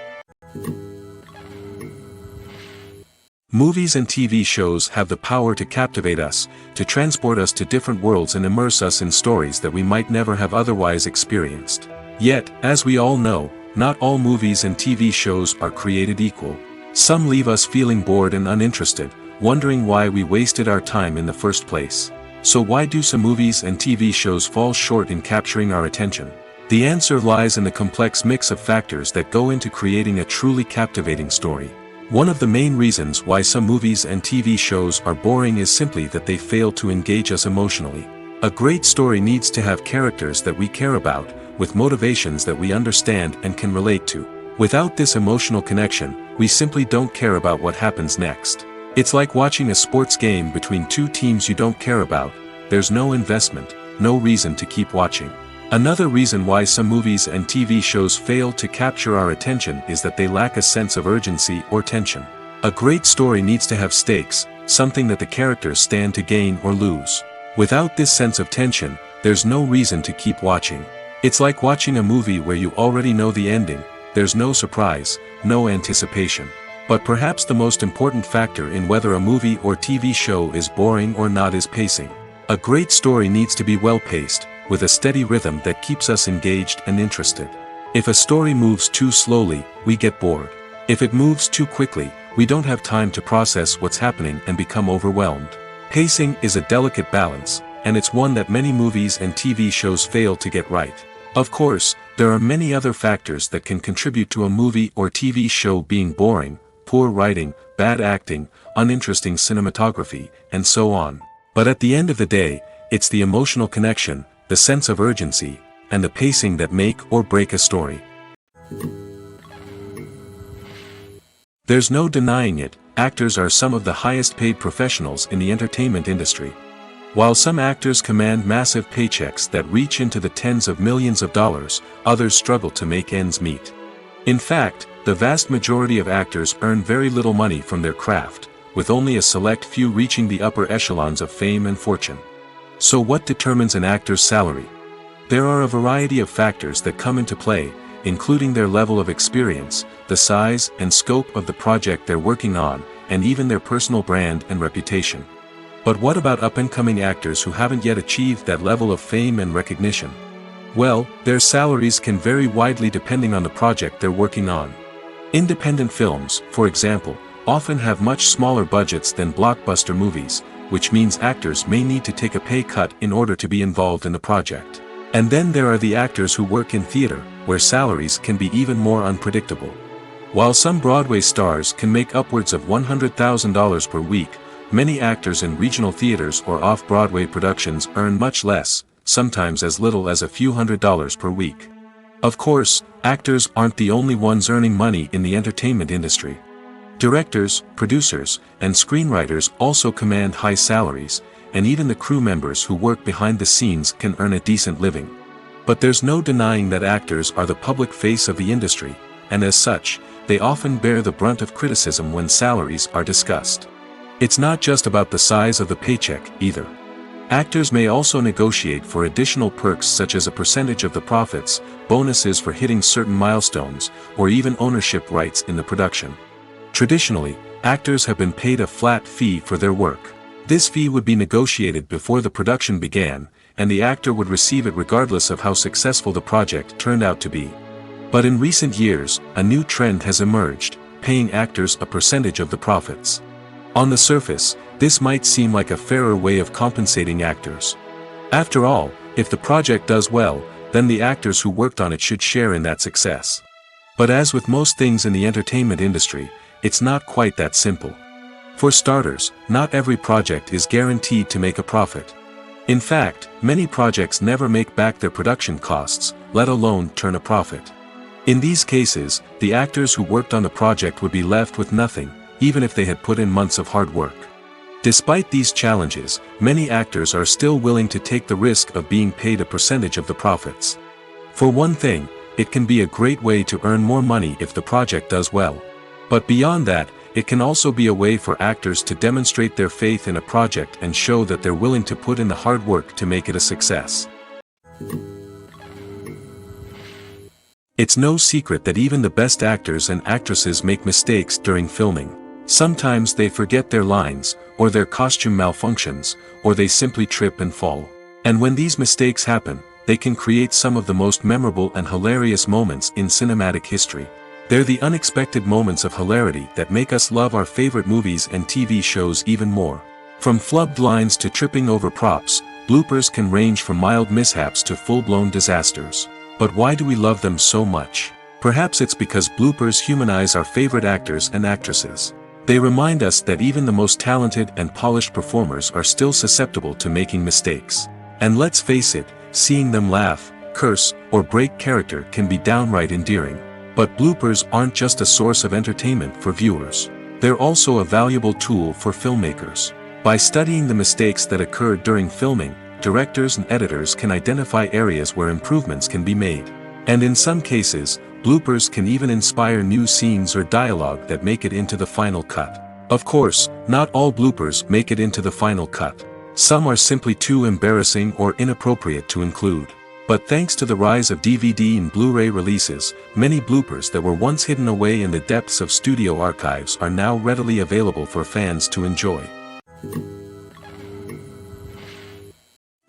Movies and TV shows have the power to captivate us, to transport us to different worlds and immerse us in stories that we might never have otherwise experienced. Yet, as we all know, not all movies and TV shows are created equal. Some leave us feeling bored and uninterested, wondering why we wasted our time in the first place. So why do some movies and TV shows fall short in capturing our attention? The answer lies in the complex mix of factors that go into creating a truly captivating story. One of the main reasons why some movies and TV shows are boring is simply that they fail to engage us emotionally. A great story needs to have characters that we care about, with motivations that we understand and can relate to. Without this emotional connection, we simply don't care about what happens next. It's like watching a sports game between two teams you don't care about. There's no investment, no reason to keep watching. Another reason why some movies and TV shows fail to capture our attention is that they lack a sense of urgency or tension. A great story needs to have stakes, something that the characters stand to gain or lose. Without this sense of tension, there's no reason to keep watching. It's like watching a movie where you already know the ending, there's no surprise, no anticipation. But perhaps the most important factor in whether a movie or TV show is boring or not is pacing. A great story needs to be well-paced, with a steady rhythm that keeps us engaged and interested. If a story moves too slowly, we get bored. If it moves too quickly, we don't have time to process what's happening and become overwhelmed. Pacing is a delicate balance, and it's one that many movies and TV shows fail to get right. Of course, there are many other factors that can contribute to a movie or TV show being boring: poor writing, bad acting, uninteresting cinematography, and so on. But at the end of the day, it's the emotional connection, the sense of urgency, and the pacing that make or break a story. There's no denying it, actors are some of the highest paid professionals in the entertainment industry. While some actors command massive paychecks that reach into the tens of millions of dollars, others struggle to make ends meet. In fact, the vast majority of actors earn very little money from their craft, with only a select few reaching the upper echelons of fame and fortune. So what determines an actor's salary? There are a variety of factors that come into play, including their level of experience, the size and scope of the project they're working on, and even their personal brand and reputation. But what about up-and-coming actors who haven't yet achieved that level of fame and recognition? Well, their salaries can vary widely depending on the project they're working on. Independent films, for example, often have much smaller budgets than blockbuster movies, which means actors may need to take a pay cut in order to be involved in the project. And then there are the actors who work in theater, where salaries can be even more unpredictable. While some Broadway stars can make upwards of $100,000 per week, many actors in regional theaters or off-Broadway productions earn much less, sometimes as little as a few $100s per week. Of course, actors aren't the only ones earning money in the entertainment industry. Directors, producers, and screenwriters also command high salaries, and even the crew members who work behind the scenes can earn a decent living. But there's no denying that actors are the public face of the industry, and as such, they often bear the brunt of criticism when salaries are discussed. It's not just about the size of the paycheck, either. Actors may also negotiate for additional perks such as a percentage of the profits, bonuses for hitting certain milestones, or even ownership rights in the production. Traditionally, actors have been paid a flat fee for their work. This fee would be negotiated before the production began, and the actor would receive it regardless of how successful the project turned out to be. But in recent years, a new trend has emerged, paying actors a percentage of the profits. On the surface, this might seem like a fairer way of compensating actors. After all, if the project does well, then the actors who worked on it should share in that success. But as with most things in the entertainment industry, it's not quite that simple. For starters, not every project is guaranteed to make a profit. In fact, many projects never make back their production costs, let alone turn a profit. In these cases, the actors who worked on the project would be left with nothing, even if they had put in months of hard work. Despite these challenges, many actors are still willing to take the risk of being paid a percentage of the profits. For one thing, it can be a great way to earn more money if the project does well. But beyond that, it can also be a way for actors to demonstrate their faith in a project and show that they're willing to put in the hard work to make it a success. It's no secret that even the best actors and actresses make mistakes during filming. Sometimes they forget their lines, or their costume malfunctions, or they simply trip and fall. And when these mistakes happen, they can create some of the most memorable and hilarious moments in cinematic history. They're the unexpected moments of hilarity that make us love our favorite movies and TV shows even more. From flubbed lines to tripping over props, bloopers can range from mild mishaps to full-blown disasters. But why do we love them so much? Perhaps it's because bloopers humanize our favorite actors and actresses. They remind us that even the most talented and polished performers are still susceptible to making mistakes. And let's face it, seeing them laugh, curse, or break character can be downright endearing. But bloopers aren't just a source of entertainment for viewers. They're also a valuable tool for filmmakers. By studying the mistakes that occurred during filming, directors and editors can identify areas where improvements can be made. And in some cases, bloopers can even inspire new scenes or dialogue that make it into the final cut. Of course, not all bloopers make it into the final cut. Some are simply too embarrassing or inappropriate to include. But thanks to the rise of DVD and Blu-ray releases, many bloopers that were once hidden away in the depths of studio archives are now readily available for fans to enjoy.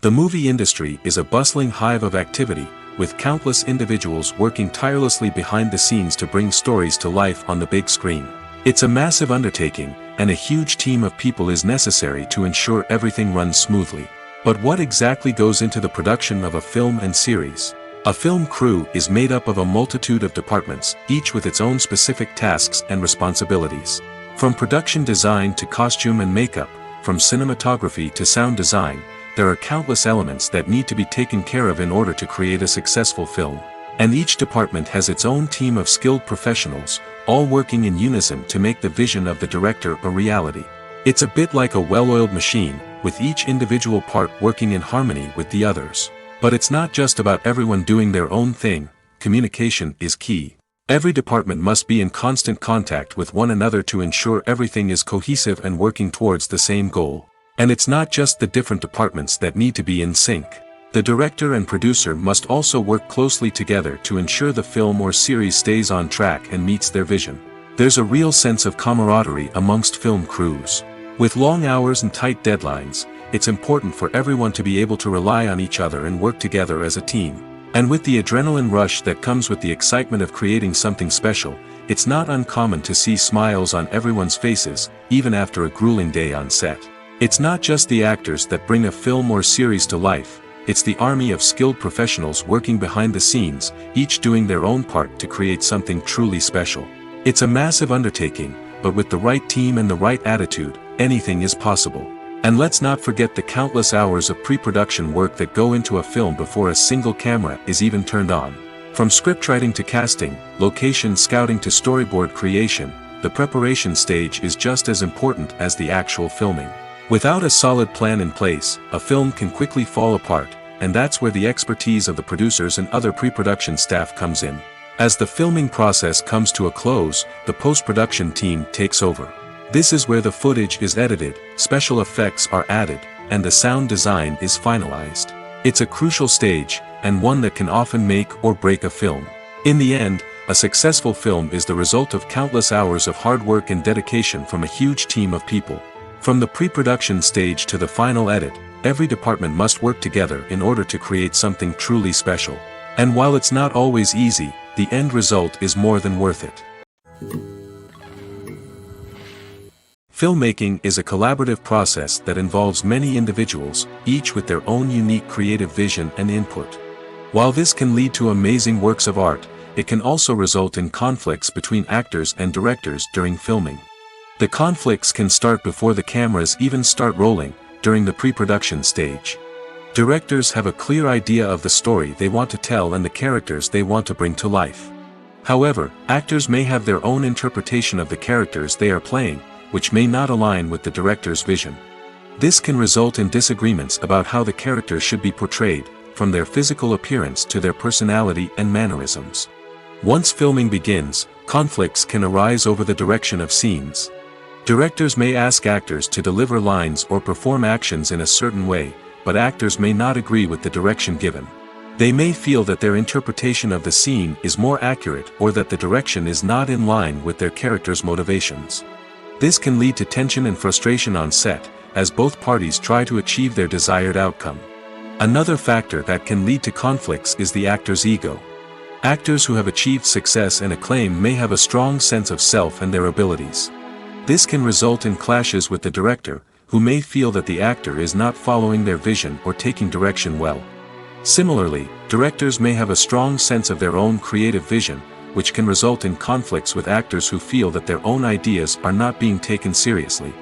The movie industry is a bustling hive of activity, with countless individuals working tirelessly behind the scenes to bring stories to life on the big screen. It's a massive undertaking, and a huge team of people is necessary to ensure everything runs smoothly. But what exactly goes into the production of a film and series? A film crew is made up of a multitude of departments, each with its own specific tasks and responsibilities. From production design to costume and makeup, from cinematography to sound design, there are countless elements that need to be taken care of in order to create a successful film. And each department has its own team of skilled professionals, all working in unison to make the vision of the director a reality. It's a bit like a well-oiled machine, with each individual part working in harmony with the others. But it's not just about everyone doing their own thing. Communication is key. Every department must be in constant contact with one another to ensure everything is cohesive and working towards the same goal. And it's not just the different departments that need to be in sync. The director and producer must also work closely together to ensure the film or series stays on track and meets their vision. There's a real sense of camaraderie amongst film crews. With long hours and tight deadlines, it's important for everyone to be able to rely on each other and work together as a team. And with the adrenaline rush that comes with the excitement of creating something special, it's not uncommon to see smiles on everyone's faces, even after a grueling day on set. It's not just the actors that bring a film or series to life, it's the army of skilled professionals working behind the scenes, each doing their own part to create something truly special. It's a massive undertaking, but with the right team and the right attitude, anything is possible. And let's not forget the countless hours of pre-production work that go into a film before a single camera is even turned on. From scriptwriting to casting, location scouting to storyboard creation, the preparation stage is just as important as the actual filming. Without a solid plan in place, a film can quickly fall apart, and that's where the expertise of the producers and other pre-production staff comes in. As the filming process comes to a close, the post-production team takes over. This is where the footage is edited, special effects are added, and the sound design is finalized. It's a crucial stage, and one that can often make or break a film. In the end, a successful film is the result of countless hours of hard work and dedication from a huge team of people. From the pre-production stage to the final edit, every department must work together in order to create something truly special. And while it's not always easy, the end result is more than worth it. Filmmaking is a collaborative process that involves many individuals, each with their own unique creative vision and input. While this can lead to amazing works of art, it can also result in conflicts between actors and directors during filming. The conflicts can start before the cameras even start rolling, during the pre-production stage. Directors have a clear idea of the story they want to tell and the characters they want to bring to life. However, actors may have their own interpretation of the characters they are playing, which may not align with the director's vision. This can result in disagreements about how the characters should be portrayed, from their physical appearance to their personality and mannerisms. Once filming begins, conflicts can arise over the direction of scenes. Directors may ask actors to deliver lines or perform actions in a certain way, but actors may not agree with the direction given. They may feel that their interpretation of the scene is more accurate or that the direction is not in line with their character's motivations. This can lead to tension and frustration on set, as both parties try to achieve their desired outcome. Another factor that can lead to conflicts is the actor's ego. Actors who have achieved success and acclaim may have a strong sense of self and their abilities. This can result in clashes with the director, who may feel that the actor is not following their vision or taking direction well. Similarly, directors may have a strong sense of their own creative vision, which can result in conflicts with actors who feel that their own ideas are not being taken seriously.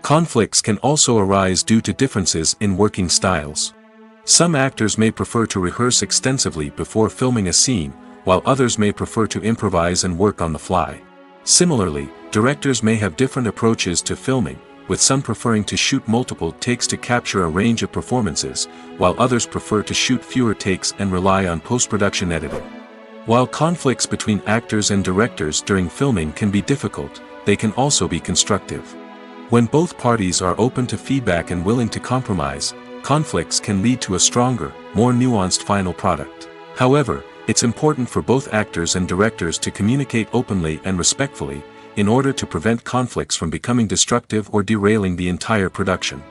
Conflicts can also arise due to differences in working styles. Some actors may prefer to rehearse extensively before filming a scene, while others may prefer to improvise and work on the fly. Similarly, directors may have different approaches to filming, with some preferring to shoot multiple takes to capture a range of performances, while others prefer to shoot fewer takes and rely on post-production editing. While conflicts between actors and directors during filming can be difficult, they can also be constructive. When both parties are open to feedback and willing to compromise, conflicts can lead to a stronger, more nuanced final product. However, it's important for both actors and directors to communicate openly and respectfully, in order to prevent conflicts from becoming destructive or derailing the entire production.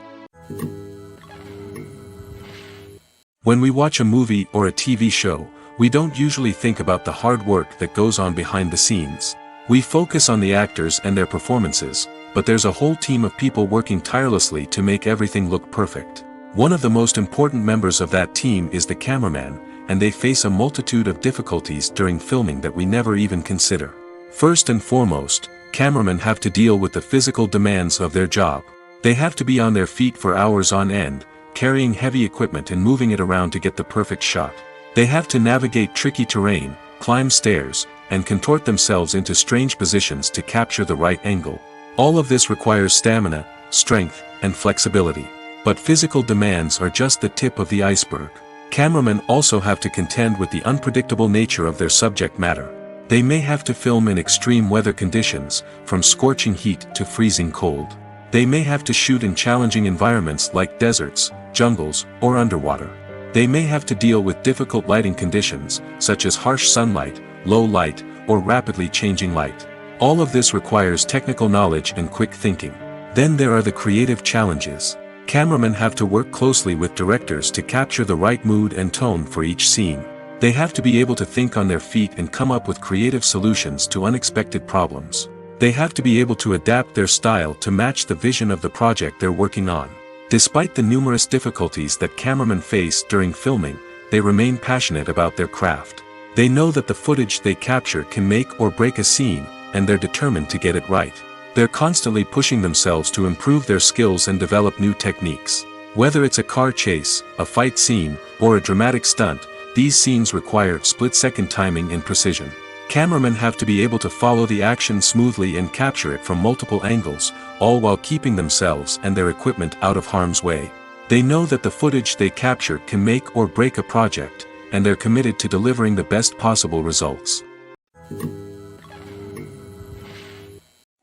When we watch a movie or a TV show, we don't usually think about the hard work that goes on behind the scenes. We focus on the actors and their performances, but there's a whole team of people working tirelessly to make everything look perfect. One of the most important members of that team is the cameraman, and they face a multitude of difficulties during filming that we never even consider. First and foremost, cameramen have to deal with the physical demands of their job. They have to be on their feet for hours on end, carrying heavy equipment and moving it around to get the perfect shot. They have to navigate tricky terrain, climb stairs, and contort themselves into strange positions to capture the right angle. All of this requires stamina, strength, and flexibility. But physical demands are just the tip of the iceberg. Cameramen also have to contend with the unpredictable nature of their subject matter. They may have to film in extreme weather conditions, from scorching heat to freezing cold. They may have to shoot in challenging environments like deserts, jungles, or underwater. They may have to deal with difficult lighting conditions, such as harsh sunlight, low light, or rapidly changing light. All of this requires technical knowledge and quick thinking. Then there are the creative challenges. Cameramen have to work closely with directors to capture the right mood and tone for each scene. They have to be able to think on their feet and come up with creative solutions to unexpected problems. They have to be able to adapt their style to match the vision of the project they're working on. Despite the numerous difficulties that cameramen face during filming, they remain passionate about their craft. They know that the footage they capture can make or break a scene, and they're determined to get it right. They're constantly pushing themselves to improve their skills and develop new techniques. Whether it's a car chase, a fight scene, or a dramatic stunt, these scenes require split-second timing and precision. Cameramen have to be able to follow the action smoothly and capture it from multiple angles, all while keeping themselves and their equipment out of harm's way. They know that the footage they capture can make or break a project, and they're committed to delivering the best possible results.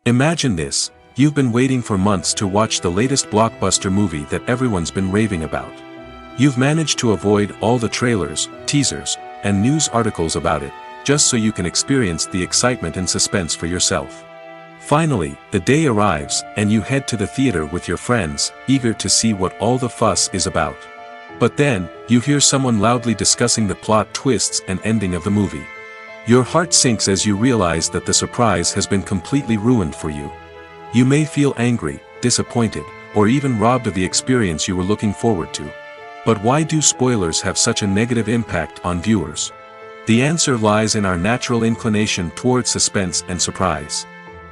Imagine this: you've been waiting for months to watch the latest blockbuster movie that everyone's been raving about. You've managed to avoid all the trailers, teasers, and news articles about it, just so you can experience the excitement and suspense for yourself. Finally, the day arrives, and you head to the theater with your friends, eager to see what all the fuss is about. But then, you hear someone loudly discussing the plot twists and ending of the movie. Your heart sinks as you realize that the surprise has been completely ruined for you. You may feel angry, disappointed, or even robbed of the experience you were looking forward to. But why do spoilers have such a negative impact on viewers? The answer lies in our natural inclination towards suspense and surprise.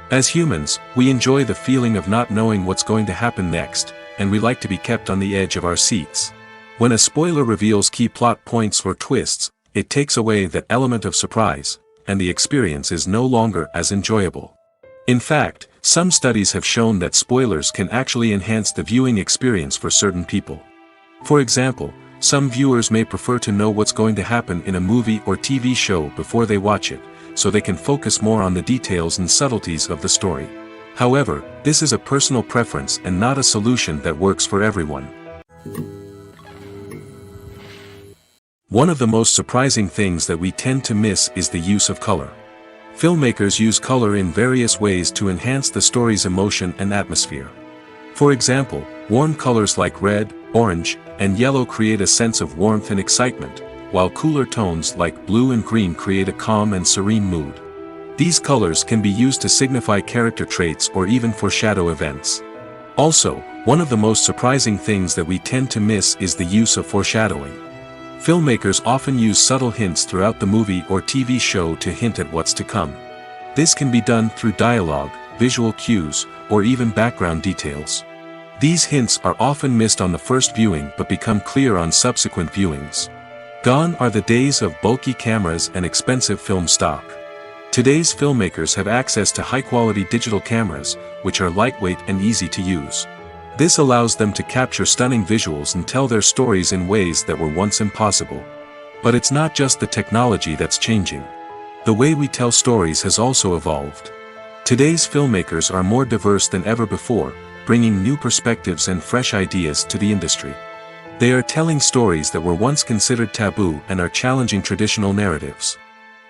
As humans, we enjoy the feeling of not knowing what's going to happen next, and we like to be kept on the edge of our seats. When a spoiler reveals key plot points or twists, it takes away that element of surprise, and the experience is no longer as enjoyable. In fact, some studies have shown that spoilers can actually enhance the viewing experience for certain people. For example, some viewers may prefer to know what's going to happen in a movie or TV show before they watch it, so they can focus more on the details and subtleties of the story. However, this is a personal preference and not a solution that works for everyone. One of the most surprising things that we tend to miss is the use of color. Filmmakers use color in various ways to enhance the story's emotion and atmosphere. For example, warm colors like red, orange, and yellow create a sense of warmth and excitement, while cooler tones like blue and green create a calm and serene mood. These colors can be used to signify character traits or even foreshadow events. Also, one of the most surprising things that we tend to miss is the use of foreshadowing. Filmmakers often use subtle hints throughout the movie or TV show to hint at what's to come. This can be done through dialogue, visual cues, or even background details. These hints are often missed on the first viewing but become clear on subsequent viewings. Gone are the days of bulky cameras and expensive film stock. Today's filmmakers have access to high-quality digital cameras, which are lightweight and easy to use. This allows them to capture stunning visuals and tell their stories in ways that were once impossible. But it's not just the technology that's changing. The way we tell stories has also evolved. Today's filmmakers are more diverse than ever before, bringing new perspectives and fresh ideas to the industry. They are telling stories that were once considered taboo and are challenging traditional narratives.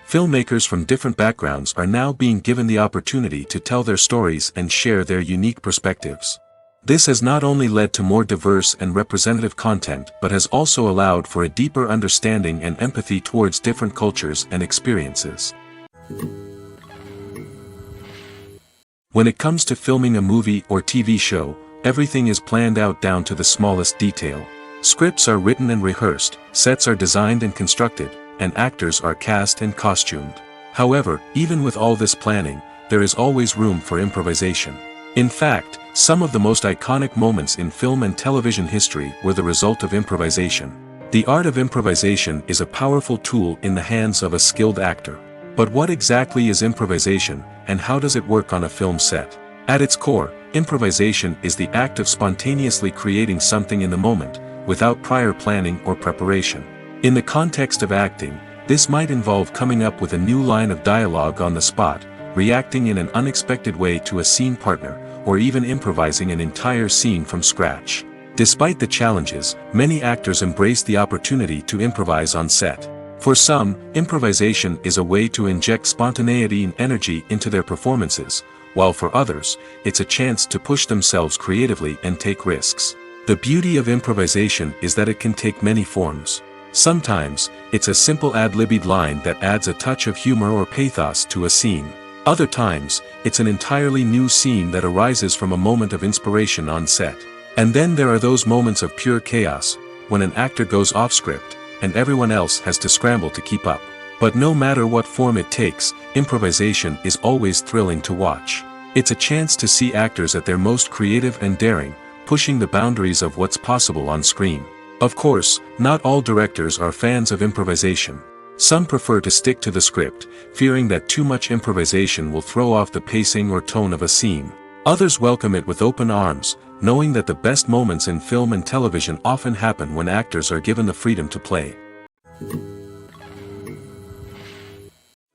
Filmmakers from different backgrounds are now being given the opportunity to tell their stories and share their unique perspectives. This has not only led to more diverse and representative content but has also allowed for a deeper understanding and empathy towards different cultures and experiences. When it comes to filming a movie or TV show, everything is planned out down to the smallest detail. Scripts are written and rehearsed, sets are designed and constructed, and actors are cast and costumed. However, even with all this planning, there is always room for improvisation. In fact, some of the most iconic moments in film and television history were the result of improvisation. The art of improvisation is a powerful tool in the hands of a skilled actor. But what exactly is improvisation, and how does it work on a film set? At its core, improvisation is the act of spontaneously creating something in the moment, without prior planning or preparation. In the context of acting, this might involve coming up with a new line of dialogue on the spot, reacting in an unexpected way to a scene partner, or even improvising an entire scene from scratch. Despite the challenges, many actors embrace the opportunity to improvise on set. For some, improvisation is a way to inject spontaneity and energy into their performances, while for others, it's a chance to push themselves creatively and take risks. The beauty of improvisation is that it can take many forms. Sometimes, it's a simple ad-libbed line that adds a touch of humor or pathos to a scene. Other times, it's an entirely new scene that arises from a moment of inspiration on set. And then there are those moments of pure chaos, when an actor goes off script, and everyone else has to scramble to keep up. But no matter what form it takes, improvisation is always thrilling to watch. It's a chance to see actors at their most creative and daring, pushing the boundaries of what's possible on screen. Of course, not all directors are fans of improvisation. Some prefer to stick to the script, fearing that too much improvisation will throw off the pacing or tone of a scene. Others welcome it with open arms, knowing that the best moments in film and television often happen when actors are given the freedom to play.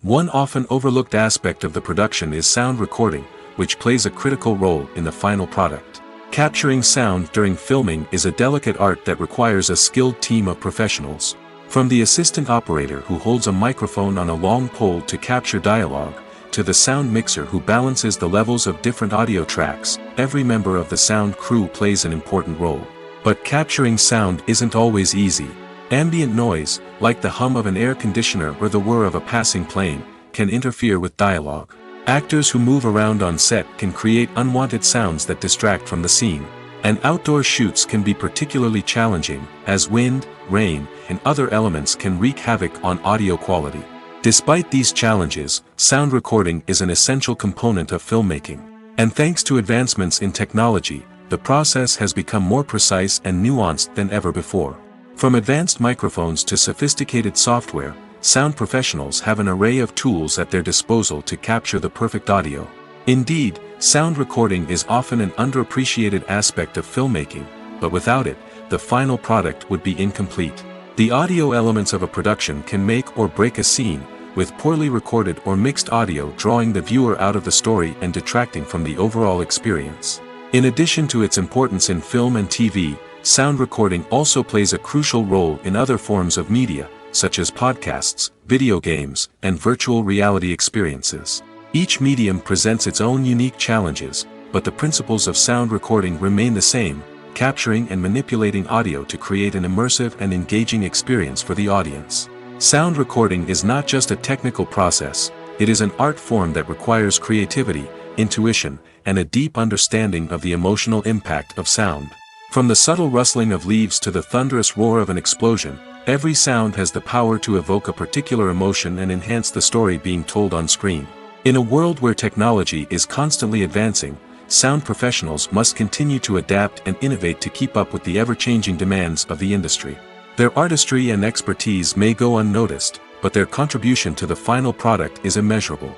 One often overlooked aspect of the production is sound recording, which plays a critical role in the final product. Capturing sound during filming is a delicate art that requires a skilled team of professionals. From the assistant operator who holds a microphone on a long pole to capture dialogue, to the sound mixer who balances the levels of different audio tracks, every member of the sound crew plays an important role. But capturing sound isn't always easy. Ambient noise, like the hum of an air conditioner or the whir of a passing plane, can interfere with dialogue. Actors who move around on set can create unwanted sounds that distract from the scene. And outdoor shoots can be particularly challenging, as wind, rain, and other elements can wreak havoc on audio quality. Despite these challenges, sound recording is an essential component of filmmaking. And thanks to advancements in technology, the process has become more precise and nuanced than ever before. From advanced microphones to sophisticated software, sound professionals have an array of tools at their disposal to capture the perfect audio. Indeed, sound recording is often an underappreciated aspect of filmmaking, but without it, the final product would be incomplete. The audio elements of a production can make or break a scene, with poorly recorded or mixed audio drawing the viewer out of the story and detracting from the overall experience. In addition to its importance in film and TV, sound recording also plays a crucial role in other forms of media, such as podcasts, video games, and virtual reality experiences. Each medium presents its own unique challenges, but the principles of sound recording remain the same, capturing and manipulating audio to create an immersive and engaging experience for the audience. Sound recording is not just a technical process, it is an art form that requires creativity, intuition, and a deep understanding of the emotional impact of sound. From the subtle rustling of leaves to the thunderous roar of an explosion, every sound has the power to evoke a particular emotion and enhance the story being told on screen. In a world where technology is constantly advancing, sound professionals must continue to adapt and innovate to keep up with the ever-changing demands of the industry. Their artistry and expertise may go unnoticed, but their contribution to the final product is immeasurable.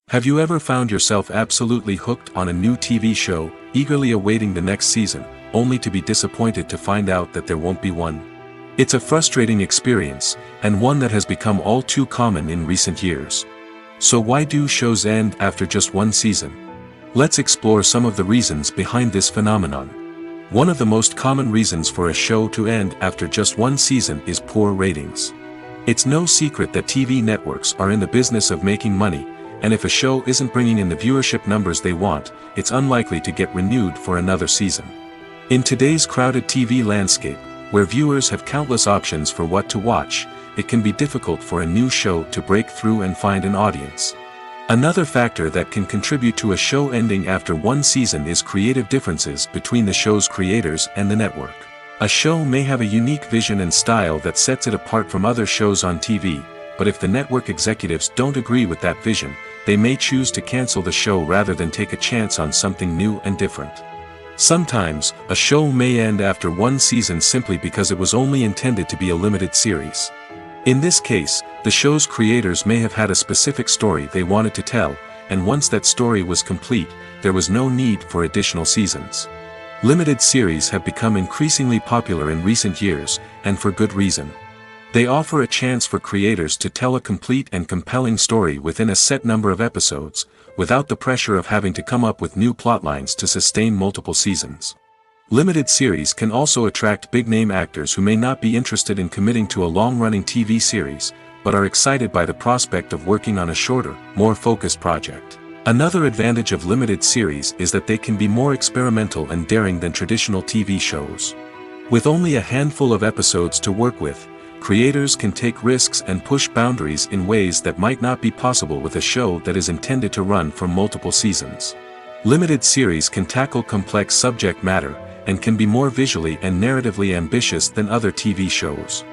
Have you ever found yourself absolutely hooked on a new TV show, eagerly awaiting the next season, only to be disappointed to find out that there won't be one? It's a frustrating experience, and one that has become all too common in recent years. So why do shows end after just one season? Let's explore some of the reasons behind this phenomenon. One of the most common reasons for a show to end after just one season is poor ratings. It's no secret that TV networks are in the business of making money, and if a show isn't bringing in the viewership numbers they want, it's unlikely to get renewed for another season. In today's crowded TV landscape, where viewers have countless options for what to watch, it can be difficult for a new show to break through and find an audience. Another factor that can contribute to a show ending after one season is creative differences between the show's creators and the network. A show may have a unique vision and style that sets it apart from other shows on TV, but if the network executives don't agree with that vision, they may choose to cancel the show rather than take a chance on something new and different. Sometimes, a show may end after one season simply because it was only intended to be a limited series. In this case, the show's creators may have had a specific story they wanted to tell, and once that story was complete, there was no need for additional seasons. Limited series have become increasingly popular in recent years, and for good reason. They offer a chance for creators to tell a complete and compelling story within a set number of episodes, without the pressure of having to come up with new plotlines to sustain multiple seasons. Limited series can also attract big-name actors who may not be interested in committing to a long-running TV series, but are excited by the prospect of working on a shorter, more focused project. Another advantage of limited series is that they can be more experimental and daring than traditional TV shows. With only a handful of episodes to work with, creators can take risks and push boundaries in ways that might not be possible with a show that is intended to run for multiple seasons. Limited series can tackle complex subject matter, and can be more visually and narratively ambitious than other TV shows.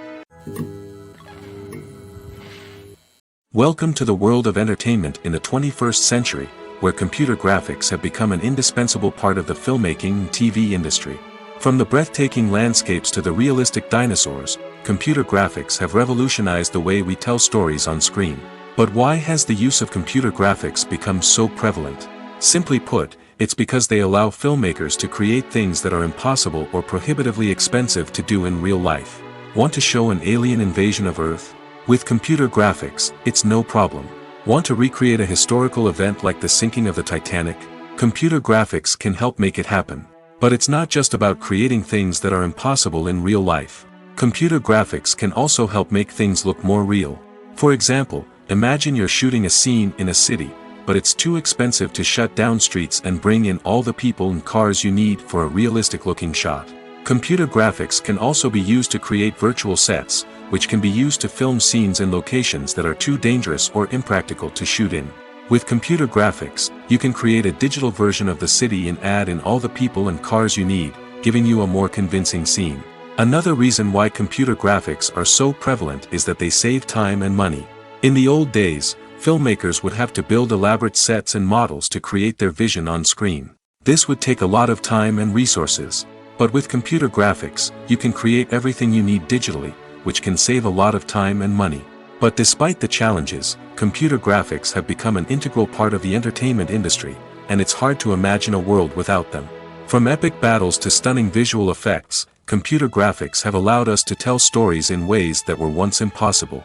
Welcome to the world of entertainment in the 21st century, where computer graphics have become an indispensable part of the filmmaking and TV industry. From the breathtaking landscapes to the realistic dinosaurs, computer graphics have revolutionized the way we tell stories on screen. But why has the use of computer graphics become so prevalent? Simply put, it's because they allow filmmakers to create things that are impossible or prohibitively expensive to do in real life. Want to show an alien invasion of Earth? With computer graphics, it's no problem. Want to recreate a historical event like the sinking of the Titanic? Computer graphics can help make it happen. But it's not just about creating things that are impossible in real life. Computer graphics can also help make things look more real. For example, imagine you're shooting a scene in a city, but it's too expensive to shut down streets and bring in all the people and cars you need for a realistic-looking shot. Computer graphics can also be used to create virtual sets, which can be used to film scenes in locations that are too dangerous or impractical to shoot in. With computer graphics, you can create a digital version of the city and add in all the people and cars you need, giving you a more convincing scene. Another reason why computer graphics are so prevalent is that they save time and money. In the old days, filmmakers would have to build elaborate sets and models to create their vision on screen. This would take a lot of time and resources. But with computer graphics, you can create everything you need digitally, which can save a lot of time and money. But despite the challenges, computer graphics have become an integral part of the entertainment industry, and it's hard to imagine a world without them. From epic battles to stunning visual effects, computer graphics have allowed us to tell stories in ways that were once impossible.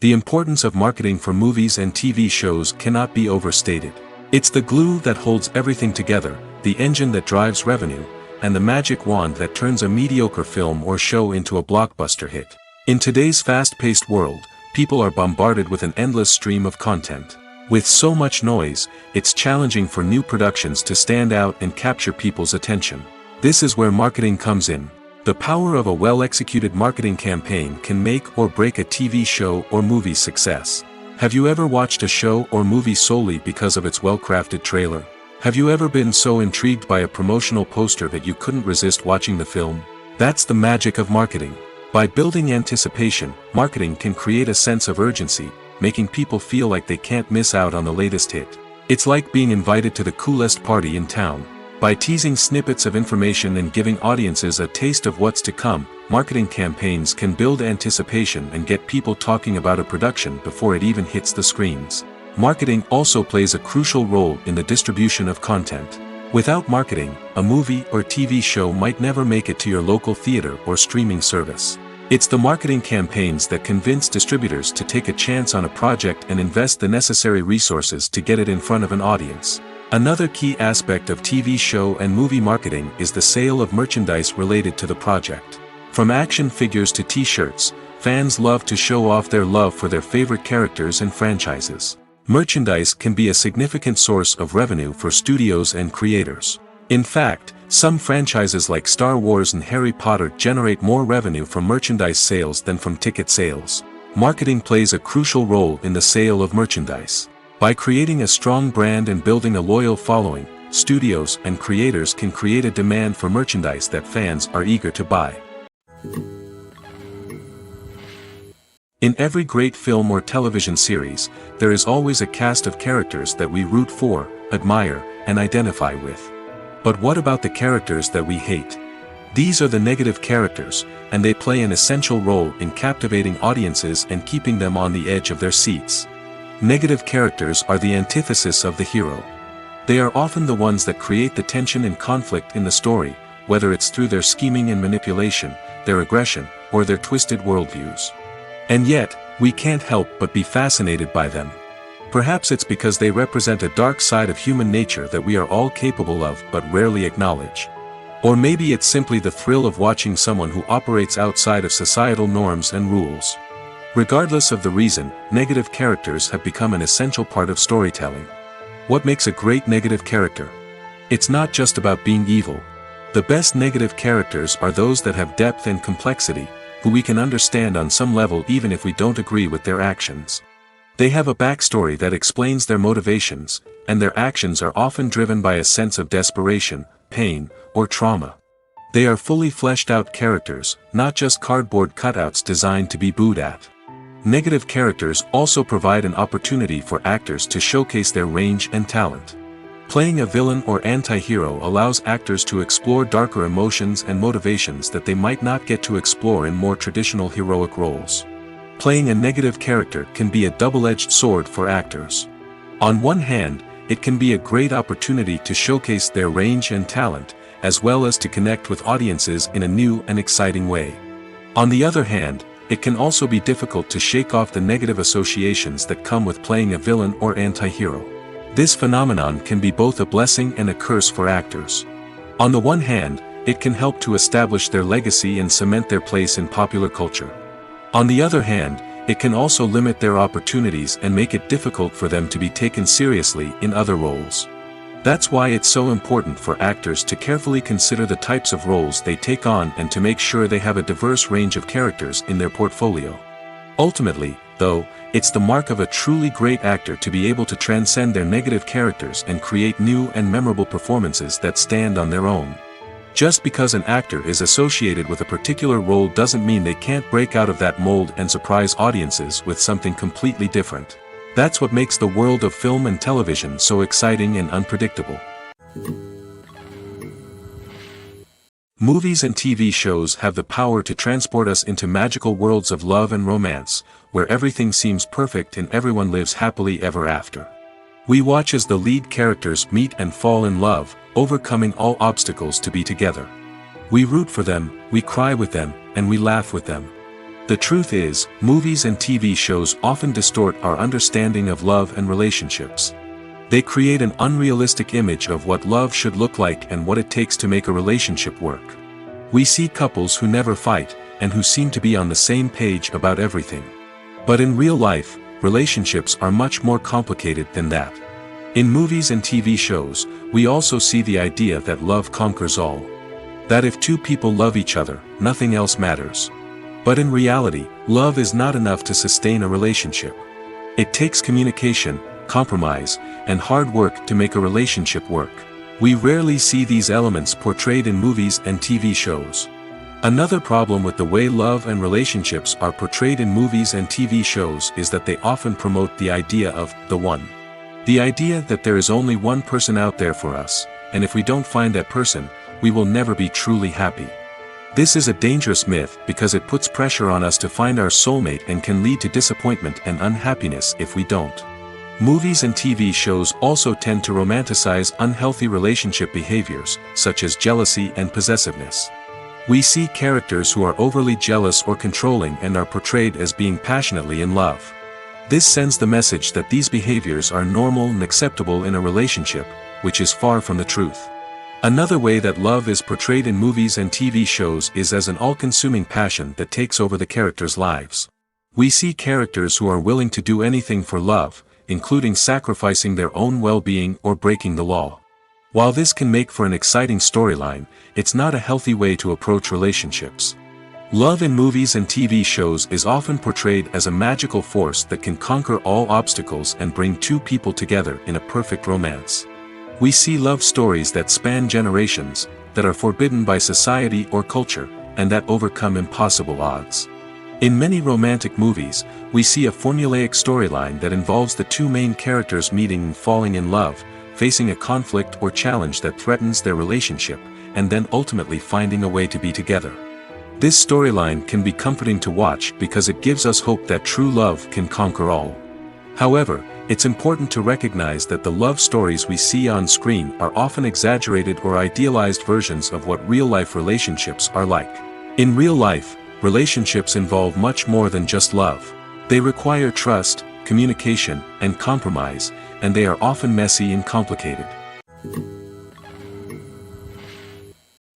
The importance of marketing for movies and TV shows cannot be overstated. It's the glue that holds everything together, the engine that drives revenue, and the magic wand that turns a mediocre film or show into a blockbuster hit. In today's fast-paced world, people are bombarded with an endless stream of content. With so much noise, it's challenging for new productions to stand out and capture people's attention. This is where marketing comes in. The power of a well-executed marketing campaign can make or break a TV show or movie's success. Have you ever watched a show or movie solely because of its well-crafted trailer? Have you ever been so intrigued by a promotional poster that you couldn't resist watching the film? That's the magic of marketing. By building anticipation, marketing can create a sense of urgency, making people feel like they can't miss out on the latest hit. It's like being invited to the coolest party in town. By teasing snippets of information and giving audiences a taste of what's to come, marketing campaigns can build anticipation and get people talking about a production before it even hits the screens. Marketing also plays a crucial role in the distribution of content. Without marketing, a movie or TV show might never make it to your local theater or streaming service. It's the marketing campaigns that convince distributors to take a chance on a project and invest the necessary resources to get it in front of an audience. Another key aspect of TV show and movie marketing is the sale of merchandise related to the project. From action figures to t-shirts, fans love to show off their love for their favorite characters and franchises. Merchandise can be a significant source of revenue for studios and creators. In fact, some franchises like Star Wars and Harry Potter generate more revenue from merchandise sales than from ticket sales. Marketing plays a crucial role in the sale of merchandise. By creating a strong brand and building a loyal following, studios and creators can create a demand for merchandise that fans are eager to buy. In every great film or television series, there is always a cast of characters that we root for, admire, and identify with. But what about the characters that we hate? These are the negative characters, and they play an essential role in captivating audiences and keeping them on the edge of their seats. Negative characters are the antithesis of the hero. They are often the ones that create the tension and conflict in the story, whether it's through their scheming and manipulation, their aggression, or their twisted worldviews. And yet, we can't help but be fascinated by them. Perhaps it's because they represent a dark side of human nature that we are all capable of but rarely acknowledge. Or maybe it's simply the thrill of watching someone who operates outside of societal norms and rules. Regardless of the reason, negative characters have become an essential part of storytelling. What makes a great negative character? It's not just about being evil. The best negative characters are those that have depth and complexity, who we can understand on some level even if we don't agree with their actions. They have a backstory that explains their motivations, and their actions are often driven by a sense of desperation, pain, or trauma. They are fully fleshed out characters, not just cardboard cutouts designed to be booed at. Negative characters also provide an opportunity for actors to showcase their range and talent. Playing a villain or anti-hero allows actors to explore darker emotions and motivations that they might not get to explore in more traditional heroic roles. Playing a negative character can be a double-edged sword for actors. On one hand, it can be a great opportunity to showcase their range and talent, as well as to connect with audiences in a new and exciting way. On the other hand, it can also be difficult to shake off the negative associations that come with playing a villain or anti-hero. This phenomenon can be both a blessing and a curse for actors. On the one hand, it can help to establish their legacy and cement their place in popular culture. On the other hand, it can also limit their opportunities and make it difficult for them to be taken seriously in other roles. That's why it's so important for actors to carefully consider the types of roles they take on and to make sure they have a diverse range of characters in their portfolio. Ultimately, though, it's the mark of a truly great actor to be able to transcend their negative characters and create new and memorable performances that stand on their own. Just because an actor is associated with a particular role doesn't mean they can't break out of that mold and surprise audiences with something completely different. That's what makes the world of film and television so exciting and unpredictable. Movies and TV shows have the power to transport us into magical worlds of love and romance, where everything seems perfect and everyone lives happily ever after. We watch as the lead characters meet and fall in love, overcoming all obstacles to be together. We root for them, we cry with them, and we laugh with them. The truth is, movies and TV shows often distort our understanding of love and relationships. They create an unrealistic image of what love should look like and what it takes to make a relationship work. We see couples who never fight, and who seem to be on the same page about everything. But in real life, relationships are much more complicated than that. In movies and TV shows, we also see the idea that love conquers all. That if two people love each other, nothing else matters. But in reality, love is not enough to sustain a relationship. It takes communication, compromise, and hard work to make a relationship work. We rarely see these elements portrayed in movies and TV shows. Another problem with the way love and relationships are portrayed in movies and TV shows is that they often promote the idea of the one. The idea that there is only one person out there for us, and if we don't find that person, we will never be truly happy. This is a dangerous myth because it puts pressure on us to find our soulmate and can lead to disappointment and unhappiness if we don't. Movies and TV shows also tend to romanticize unhealthy relationship behaviors, such as jealousy and possessiveness. We see characters who are overly jealous or controlling and are portrayed as being passionately in love. This sends the message that these behaviors are normal and acceptable in a relationship, which is far from the truth. Another way that love is portrayed in movies and TV shows is as an all-consuming passion that takes over the characters' lives. We see characters who are willing to do anything for love, including sacrificing their own well-being or breaking the law. While this can make for an exciting storyline, it's not a healthy way to approach relationships. Love in movies and TV shows is often portrayed as a magical force that can conquer all obstacles and bring two people together in a perfect romance. We see love stories that span generations, that are forbidden by society or culture, and that overcome impossible odds. In many romantic movies, we see a formulaic storyline that involves the two main characters meeting and falling in love, facing a conflict or challenge that threatens their relationship, and then ultimately finding a way to be together. This storyline can be comforting to watch because it gives us hope that true love can conquer all. However, it's important to recognize that the love stories we see on screen are often exaggerated or idealized versions of what real-life relationships are like. In real life, relationships involve much more than just love. They require trust, communication, and compromise, and they are often messy and complicated.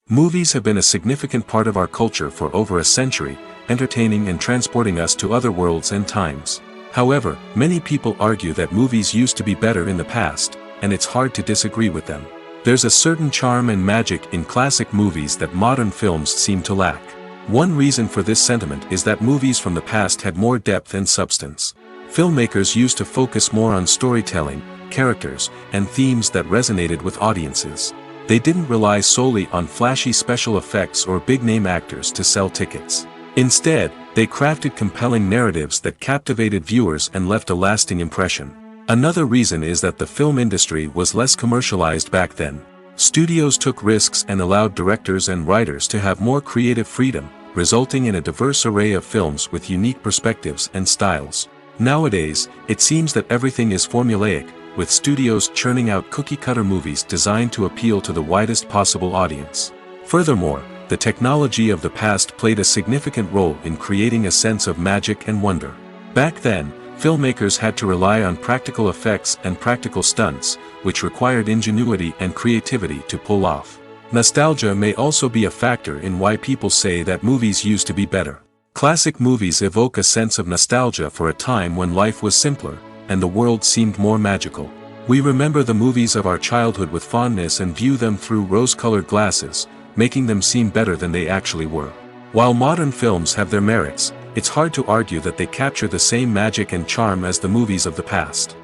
Movies have been a significant part of our culture for over a century, entertaining and transporting us to other worlds and times. However, many people argue that movies used to be better in the past, and it's hard to disagree with them. There's a certain charm and magic in classic movies that modern films seem to lack. One reason for this sentiment is that movies from the past had more depth and substance. Filmmakers used to focus more on storytelling, characters, and themes that resonated with audiences. They didn't rely solely on flashy special effects or big-name actors to sell tickets. Instead, they crafted compelling narratives that captivated viewers and left a lasting impression. Another reason is that the film industry was less commercialized back then. Studios took risks and allowed directors and writers to have more creative freedom, resulting in a diverse array of films with unique perspectives and styles. Nowadays, it seems that everything is formulaic, with studios churning out cookie-cutter movies designed to appeal to the widest possible audience. Furthermore, the technology of the past played a significant role in creating a sense of magic and wonder. Back then, filmmakers had to rely on practical effects and practical stunts, which required ingenuity and creativity to pull off. Nostalgia may also be a factor in why people say that movies used to be better. Classic movies evoke a sense of nostalgia for a time when life was simpler, and the world seemed more magical. We remember the movies of our childhood with fondness and view them through rose-colored glasses, making them seem better than they actually were. While modern films have their merits, it's hard to argue that they capture the same magic and charm as the movies of the past.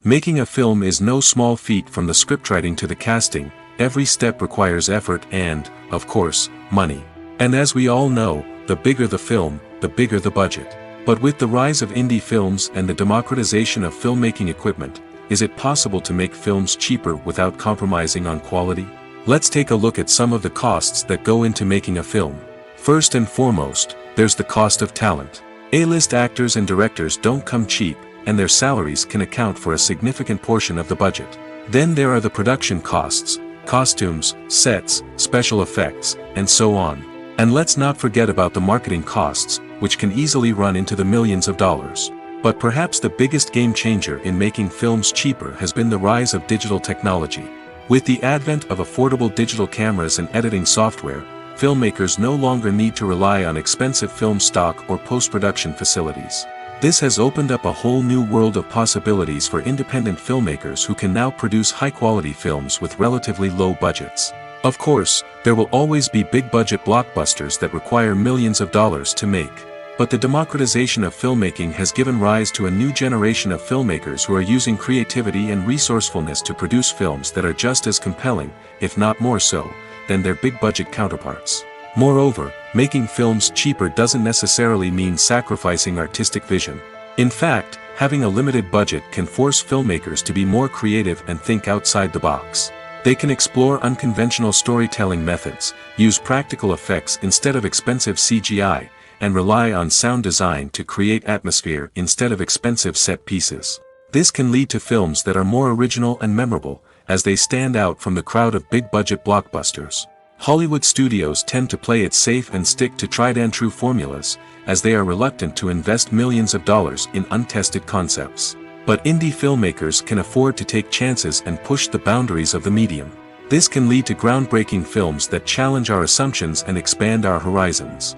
Making a film is no small feat. From the scriptwriting to the casting, every step requires effort and, of course, money. And as we all know, the bigger the film, the bigger the budget. But with the rise of indie films and the democratization of filmmaking equipment, is it possible to make films cheaper without compromising on quality? Let's take a look at some of the costs that go into making a film. First and foremost, there's the cost of talent. A-list actors and directors don't come cheap, and their salaries can account for a significant portion of the budget. Then there are the production costs, costumes, sets, special effects, and so on. And let's not forget about the marketing costs, which can easily run into the millions of dollars. But perhaps the biggest game changer in making films cheaper has been the rise of digital technology. With the advent of affordable digital cameras and editing software, filmmakers no longer need to rely on expensive film stock or post-production facilities. This has opened up a whole new world of possibilities for independent filmmakers who can now produce high-quality films with relatively low budgets. Of course, there will always be big-budget blockbusters that require millions of dollars to make. But the democratization of filmmaking has given rise to a new generation of filmmakers who are using creativity and resourcefulness to produce films that are just as compelling, if not more so, than their big-budget counterparts. Moreover, making films cheaper doesn't necessarily mean sacrificing artistic vision. In fact, having a limited budget can force filmmakers to be more creative and think outside the box. They can explore unconventional storytelling methods, use practical effects instead of expensive CGI, and rely on sound design to create atmosphere instead of expensive set pieces. This can lead to films that are more original and memorable, as they stand out from the crowd of big-budget blockbusters. Hollywood studios tend to play it safe and stick to tried-and-true formulas, as they are reluctant to invest millions of dollars in untested concepts. But indie filmmakers can afford to take chances and push the boundaries of the medium. This can lead to groundbreaking films that challenge our assumptions and expand our horizons.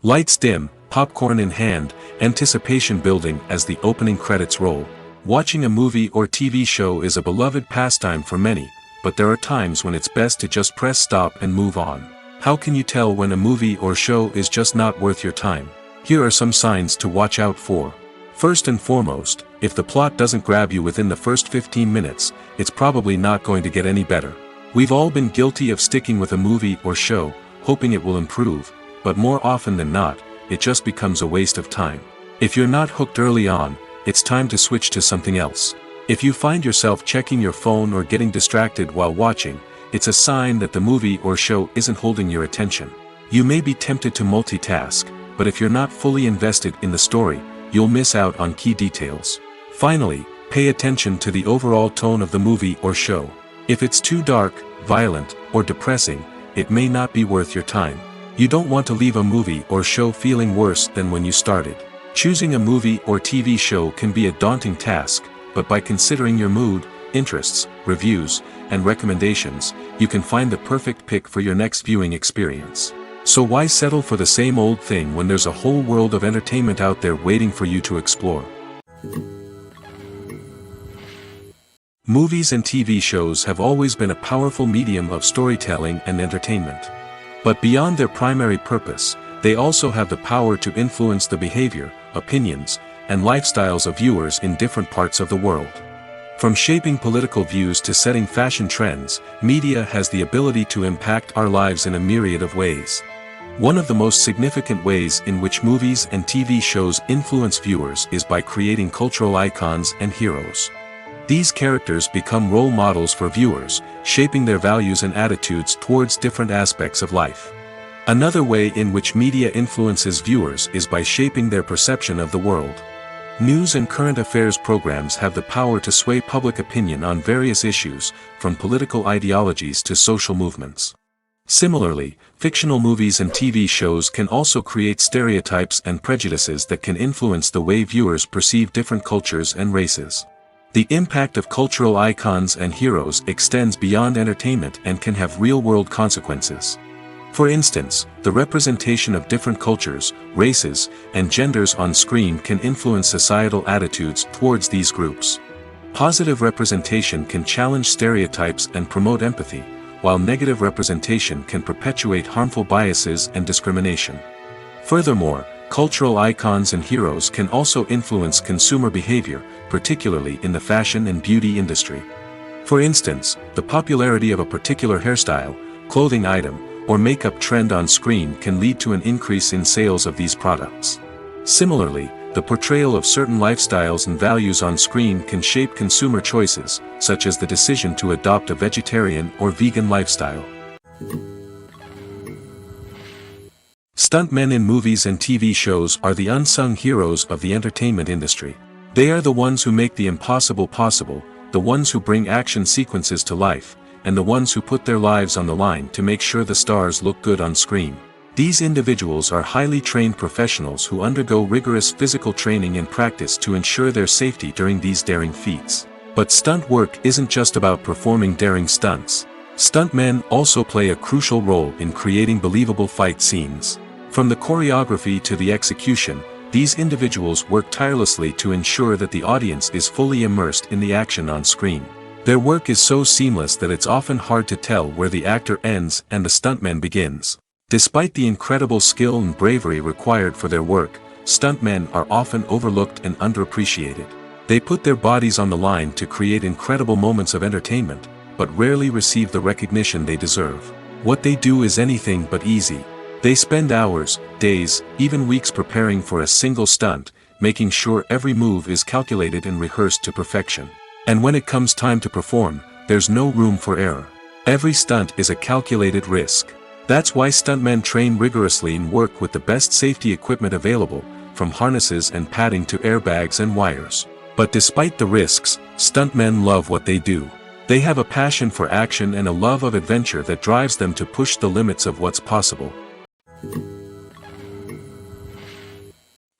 Lights dim, popcorn in hand, anticipation building as the opening credits roll. Watching a movie or TV show is a beloved pastime for many, but there are times when it's best to just press stop and move on. How can you tell when a movie or show is just not worth your time? Here are some signs to watch out for. First and foremost, if the plot doesn't grab you within the first 15 minutes, it's probably not going to get any better. We've all been guilty of sticking with a movie or show, hoping it will improve, but more often than not, it just becomes a waste of time. If you're not hooked early on, it's time to switch to something else. If you find yourself checking your phone or getting distracted while watching, it's a sign that the movie or show isn't holding your attention. You may be tempted to multitask, but if you're not fully invested in the story, you'll miss out on key details. Finally, pay attention to the overall tone of the movie or show. If it's too dark, violent, or depressing, it may not be worth your time. You don't want to leave a movie or show feeling worse than when you started. Choosing a movie or TV show can be a daunting task, but by considering your mood, interests, reviews, and recommendations, you can find the perfect pick for your next viewing experience. So why settle for the same old thing when there's a whole world of entertainment out there waiting for you to explore? Movies and TV shows have always been a powerful medium of storytelling and entertainment. But beyond their primary purpose, they also have the power to influence the behavior, opinions, and lifestyles of viewers in different parts of the world. From shaping political views to setting fashion trends, media has the ability to impact our lives in a myriad of ways. One of the most significant ways in which movies and TV shows influence viewers is by creating cultural icons and heroes. These characters become role models for viewers, shaping their values and attitudes towards different aspects of life. Another way in which media influences viewers is by shaping their perception of the world. News and current affairs programs have the power to sway public opinion on various issues, from political ideologies to social movements. Similarly, fictional movies and TV shows can also create stereotypes and prejudices that can influence the way viewers perceive different cultures and races. The impact of cultural icons and heroes extends beyond entertainment and can have real-world consequences. For instance, the representation of different cultures, races, and genders on screen can influence societal attitudes towards these groups. Positive representation can challenge stereotypes and promote empathy, while negative representation can perpetuate harmful biases and discrimination. Furthermore, cultural icons and heroes can also influence consumer behavior, particularly in the fashion and beauty industry. For instance, the popularity of a particular hairstyle, clothing item, or makeup trend on screen can lead to an increase in sales of these products. Similarly, the portrayal of certain lifestyles and values on screen can shape consumer choices, such as the decision to adopt a vegetarian or vegan lifestyle. Stuntmen in movies and TV shows are the unsung heroes of the entertainment industry. They are the ones who make the impossible possible, the ones who bring action sequences to life, and the ones who put their lives on the line to make sure the stars look good on screen. These individuals are highly trained professionals who undergo rigorous physical training and practice to ensure their safety during these daring feats. But stunt work isn't just about performing daring stunts. Stuntmen also play a crucial role in creating believable fight scenes. From the choreography to the execution, these individuals work tirelessly to ensure that the audience is fully immersed in the action on screen. Their work is so seamless that it's often hard to tell where the actor ends and the stuntman begins. Despite the incredible skill and bravery required for their work, stuntmen are often overlooked and underappreciated. They put their bodies on the line to create incredible moments of entertainment, but rarely receive the recognition they deserve. What they do is anything but easy. They spend hours, days, even weeks preparing for a single stunt, making sure every move is calculated and rehearsed to perfection. And when it comes time to perform, there's no room for error. Every stunt is a calculated risk. That's why stuntmen train rigorously and work with the best safety equipment available, from harnesses and padding to airbags and wires. But despite the risks, stuntmen love what they do. They have a passion for action and a love of adventure that drives them to push the limits of what's possible.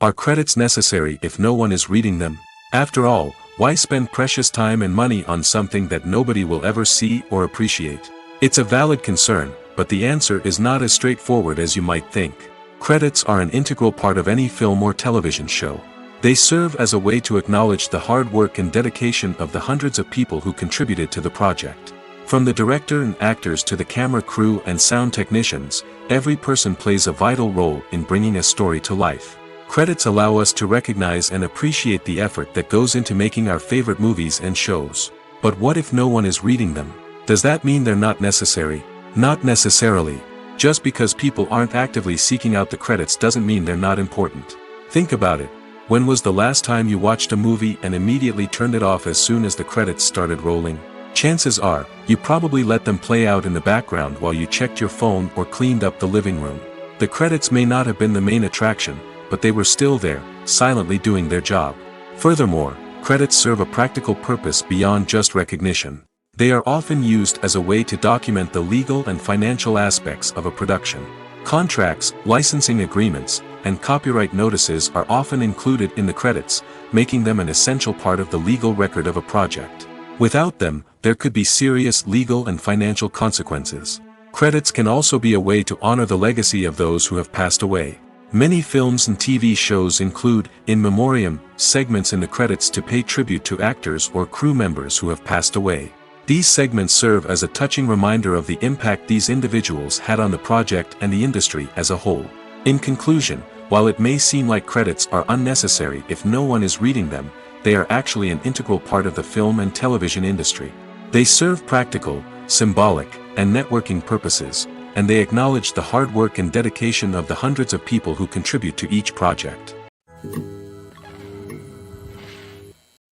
Are credits necessary if no one is reading them? After all, why spend precious time and money on something that nobody will ever see or appreciate? It's a valid concern, but the answer is not as straightforward as you might think. Credits are an integral part of any film or television show. They serve as a way to acknowledge the hard work and dedication of the hundreds of people who contributed to the project. From the director and actors to the camera crew and sound technicians, every person plays a vital role in bringing a story to life. Credits allow us to recognize and appreciate the effort that goes into making our favorite movies and shows. But what if no one is reading them? Does that mean they're not necessary? Not necessarily. Just because people aren't actively seeking out the credits doesn't mean they're not important. Think about it. When was the last time you watched a movie and immediately turned it off as soon as the credits started rolling? Chances are, you probably let them play out in the background while you checked your phone or cleaned up the living room. The credits may not have been the main attraction, but they were still there, silently doing their job. Furthermore, credits serve a practical purpose beyond just recognition. They are often used as a way to document the legal and financial aspects of a production. Contracts, licensing agreements, and copyright notices are often included in the credits, making them an essential part of the legal record of a project. Without them, there could be serious legal and financial consequences. Credits can also be a way to honor the legacy of those who have passed away. Many films and TV shows include, in memoriam, segments in the credits to pay tribute to actors or crew members who have passed away. These segments serve as a touching reminder of the impact these individuals had on the project and the industry as a whole. In conclusion, while it may seem like credits are unnecessary if no one is reading them, they are actually an integral part of the film and television industry. They serve practical, symbolic, and networking purposes, and they acknowledge the hard work and dedication of the hundreds of people who contribute to each project.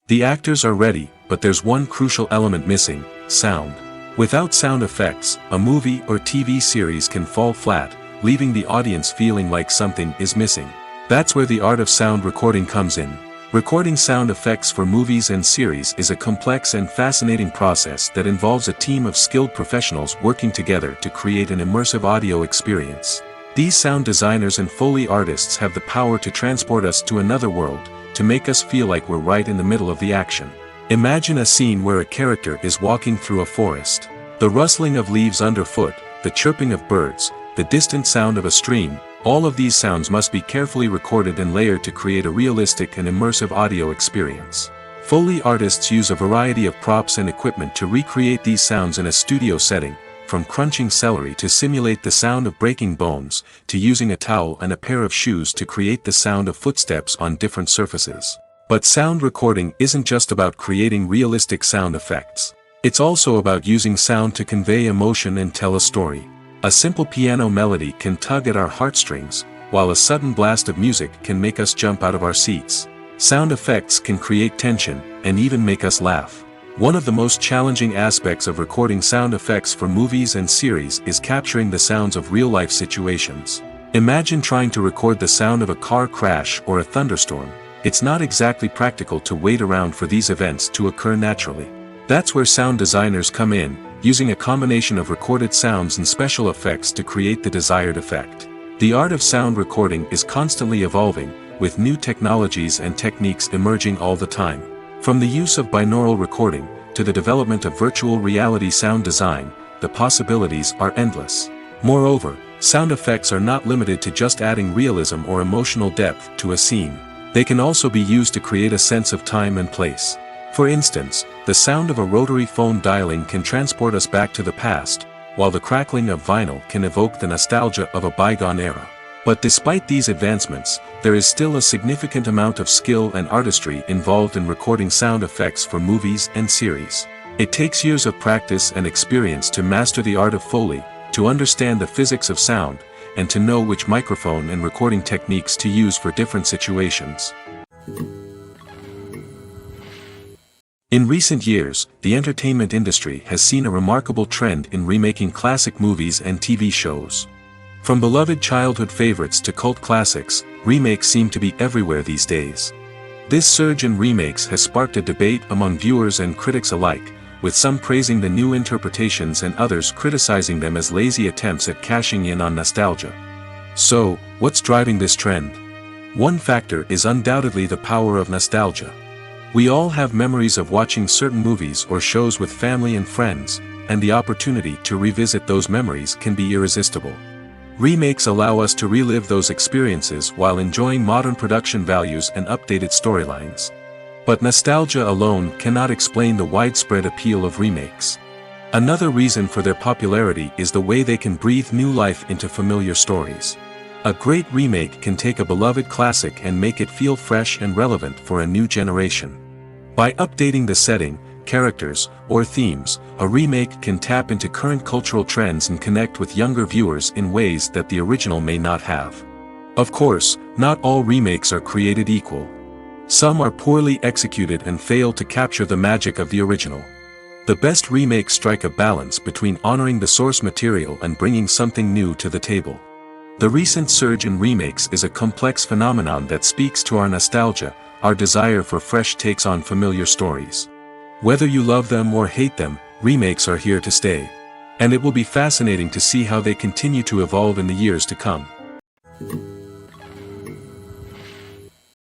The actors are ready, but there's one crucial element missing: sound. Without sound effects, a movie or TV series can fall flat, leaving the audience feeling like something is missing. That's where the art of sound recording comes in. Recording sound effects for movies and series is a complex and fascinating process that involves a team of skilled professionals working together to create an immersive audio experience. These sound designers and Foley artists have the power to transport us to another world, to make us feel like we're right in the middle of the action. Imagine a scene where a character is walking through a forest. The rustling of leaves underfoot, the chirping of birds, the distant sound of a stream, all of these sounds must be carefully recorded and layered to create a realistic and immersive audio experience. Foley artists use a variety of props and equipment to recreate these sounds in a studio setting, from crunching celery to simulate the sound of breaking bones, to using a towel and a pair of shoes to create the sound of footsteps on different surfaces. But sound recording isn't just about creating realistic sound effects. It's also about using sound to convey emotion and tell a story. A simple piano melody can tug at our heartstrings, while a sudden blast of music can make us jump out of our seats. Sound effects can create tension, and even make us laugh. One of the most challenging aspects of recording sound effects for movies and series is capturing the sounds of real-life situations. Imagine trying to record the sound of a car crash or a thunderstorm. It's not exactly practical to wait around for these events to occur naturally. That's where sound designers come in, using a combination of recorded sounds and special effects to create the desired effect. The art of sound recording is constantly evolving, with new technologies and techniques emerging all the time. From the use of binaural recording, to the development of virtual reality sound design, the possibilities are endless. Moreover, sound effects are not limited to just adding realism or emotional depth to a scene. They can also be used to create a sense of time and place. For instance, the sound of a rotary phone dialing can transport us back to the past, while the crackling of vinyl can evoke the nostalgia of a bygone era. But despite these advancements, there is still a significant amount of skill and artistry involved in recording sound effects for movies and series. It takes years of practice and experience to master the art of Foley, to understand the physics of sound, and to know which microphone and recording techniques to use for different situations. In recent years, the entertainment industry has seen a remarkable trend in remaking classic movies and TV shows. From beloved childhood favorites to cult classics, remakes seem to be everywhere these days. This surge in remakes has sparked a debate among viewers and critics alike, with some praising the new interpretations and others criticizing them as lazy attempts at cashing in on nostalgia. So, what's driving this trend? One factor is undoubtedly the power of nostalgia. We all have memories of watching certain movies or shows with family and friends, and the opportunity to revisit those memories can be irresistible. Remakes allow us to relive those experiences while enjoying modern production values and updated storylines. But nostalgia alone cannot explain the widespread appeal of remakes. Another reason for their popularity is the way they can breathe new life into familiar stories. A great remake can take a beloved classic and make it feel fresh and relevant for a new generation. By updating the setting, characters, or themes, a remake can tap into current cultural trends and connect with younger viewers in ways that the original may not have. Of course, not all remakes are created equal. Some are poorly executed and fail to capture the magic of the original. The best remakes strike a balance between honoring the source material and bringing something new to the table. The recent surge in remakes is a complex phenomenon that speaks to our nostalgia, our desire for fresh takes on familiar stories. Whether you love them or hate them, remakes are here to stay. And it will be fascinating to see how they continue to evolve in the years to come.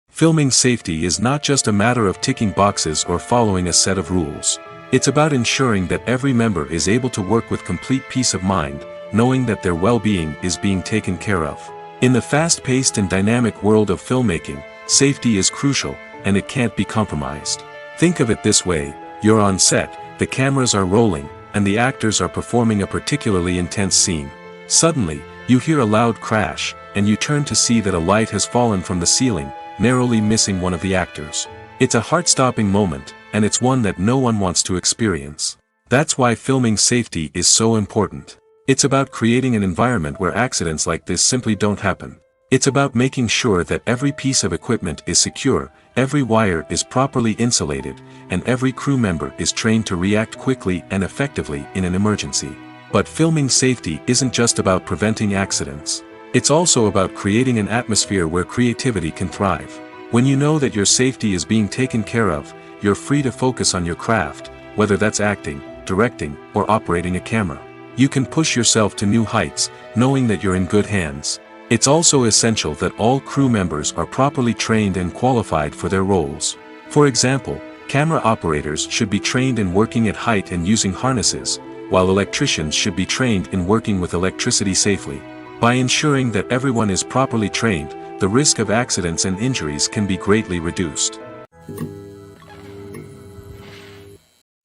Filming safety is not just a matter of ticking boxes or following a set of rules. It's about ensuring that every member is able to work with complete peace of mind, knowing that their well-being is being taken care of. In the fast-paced and dynamic world of filmmaking, safety is crucial, and it can't be compromised. Think of it this way: you're on set, the cameras are rolling, and the actors are performing a particularly intense scene. Suddenly, you hear a loud crash, and you turn to see that a light has fallen from the ceiling, narrowly missing one of the actors. It's a heart-stopping moment, and it's one that no one wants to experience. That's why filming safety is so important. It's about creating an environment where accidents like this simply don't happen. It's about making sure that every piece of equipment is secure, every wire is properly insulated, and every crew member is trained to react quickly and effectively in an emergency. But filming safety isn't just about preventing accidents. It's also about creating an atmosphere where creativity can thrive. When you know that your safety is being taken care of, you're free to focus on your craft, whether that's acting, directing, or operating a camera. You can push yourself to new heights, knowing that you're in good hands. It's also essential that all crew members are properly trained and qualified for their roles. For example, camera operators should be trained in working at height and using harnesses, while electricians should be trained in working with electricity safely. By ensuring that everyone is properly trained, the risk of accidents and injuries can be greatly reduced.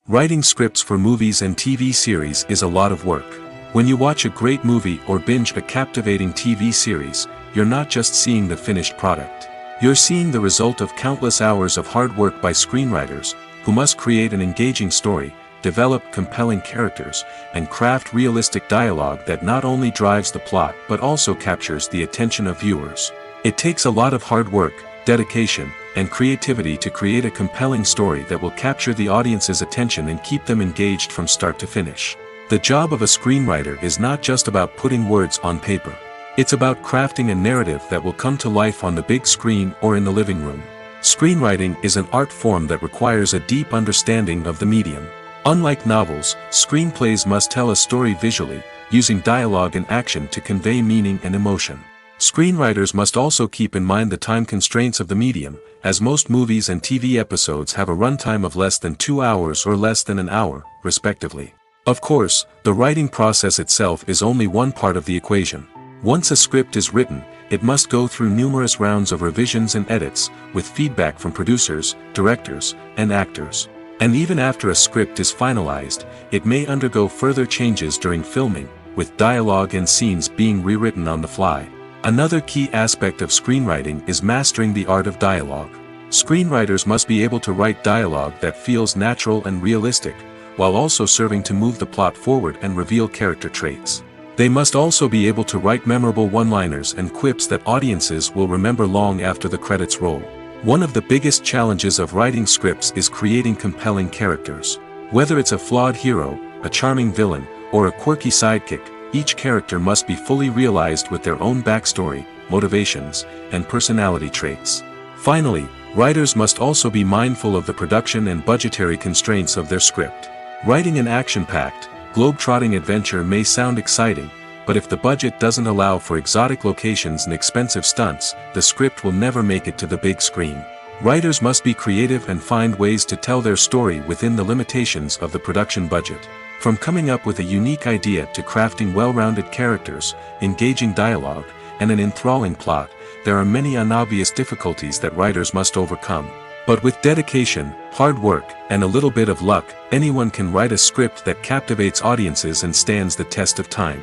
Writing scripts for movies and TV series is a lot of work. When you watch a great movie or binge a captivating TV series, you're not just seeing the finished product. You're seeing the result of countless hours of hard work by screenwriters, who must create an engaging story, develop compelling characters, and craft realistic dialogue that not only drives the plot but also captures the attention of viewers. It takes a lot of hard work, dedication, and creativity to create a compelling story that will capture the audience's attention and keep them engaged from start to finish. The job of a screenwriter is not just about putting words on paper. It's about crafting a narrative that will come to life on the big screen or in the living room. Screenwriting is an art form that requires a deep understanding of the medium. Unlike novels, screenplays must tell a story visually, using dialogue and action to convey meaning and emotion. Screenwriters must also keep in mind the time constraints of the medium, as most movies and TV episodes have a runtime of less than 2 hours or less than an hour, respectively. Of course, the writing process itself is only one part of the equation. Once a script is written, it must go through numerous rounds of revisions and edits, with feedback from producers, directors, and actors. And even after a script is finalized, it may undergo further changes during filming, with dialogue and scenes being rewritten on the fly. Another key aspect of screenwriting is mastering the art of dialogue. Screenwriters must be able to write dialogue that feels natural and realistic, while also serving to move the plot forward and reveal character traits. They must also be able to write memorable one-liners and quips that audiences will remember long after the credits roll. One of the biggest challenges of writing scripts is creating compelling characters. Whether it's a flawed hero, a charming villain, or a quirky sidekick, each character must be fully realized with their own backstory, motivations, and personality traits. Finally, writers must also be mindful of the production and budgetary constraints of their script. Writing an action-packed, globe-trotting adventure may sound exciting, but if the budget doesn't allow for exotic locations and expensive stunts, the script will never make it to the big screen. Writers must be creative and find ways to tell their story within the limitations of the production budget. From coming up with a unique idea to crafting well-rounded characters, engaging dialogue, and an enthralling plot, there are many unobvious difficulties that writers must overcome. But with dedication, hard work, and a little bit of luck, anyone can write a script that captivates audiences and stands the test of time.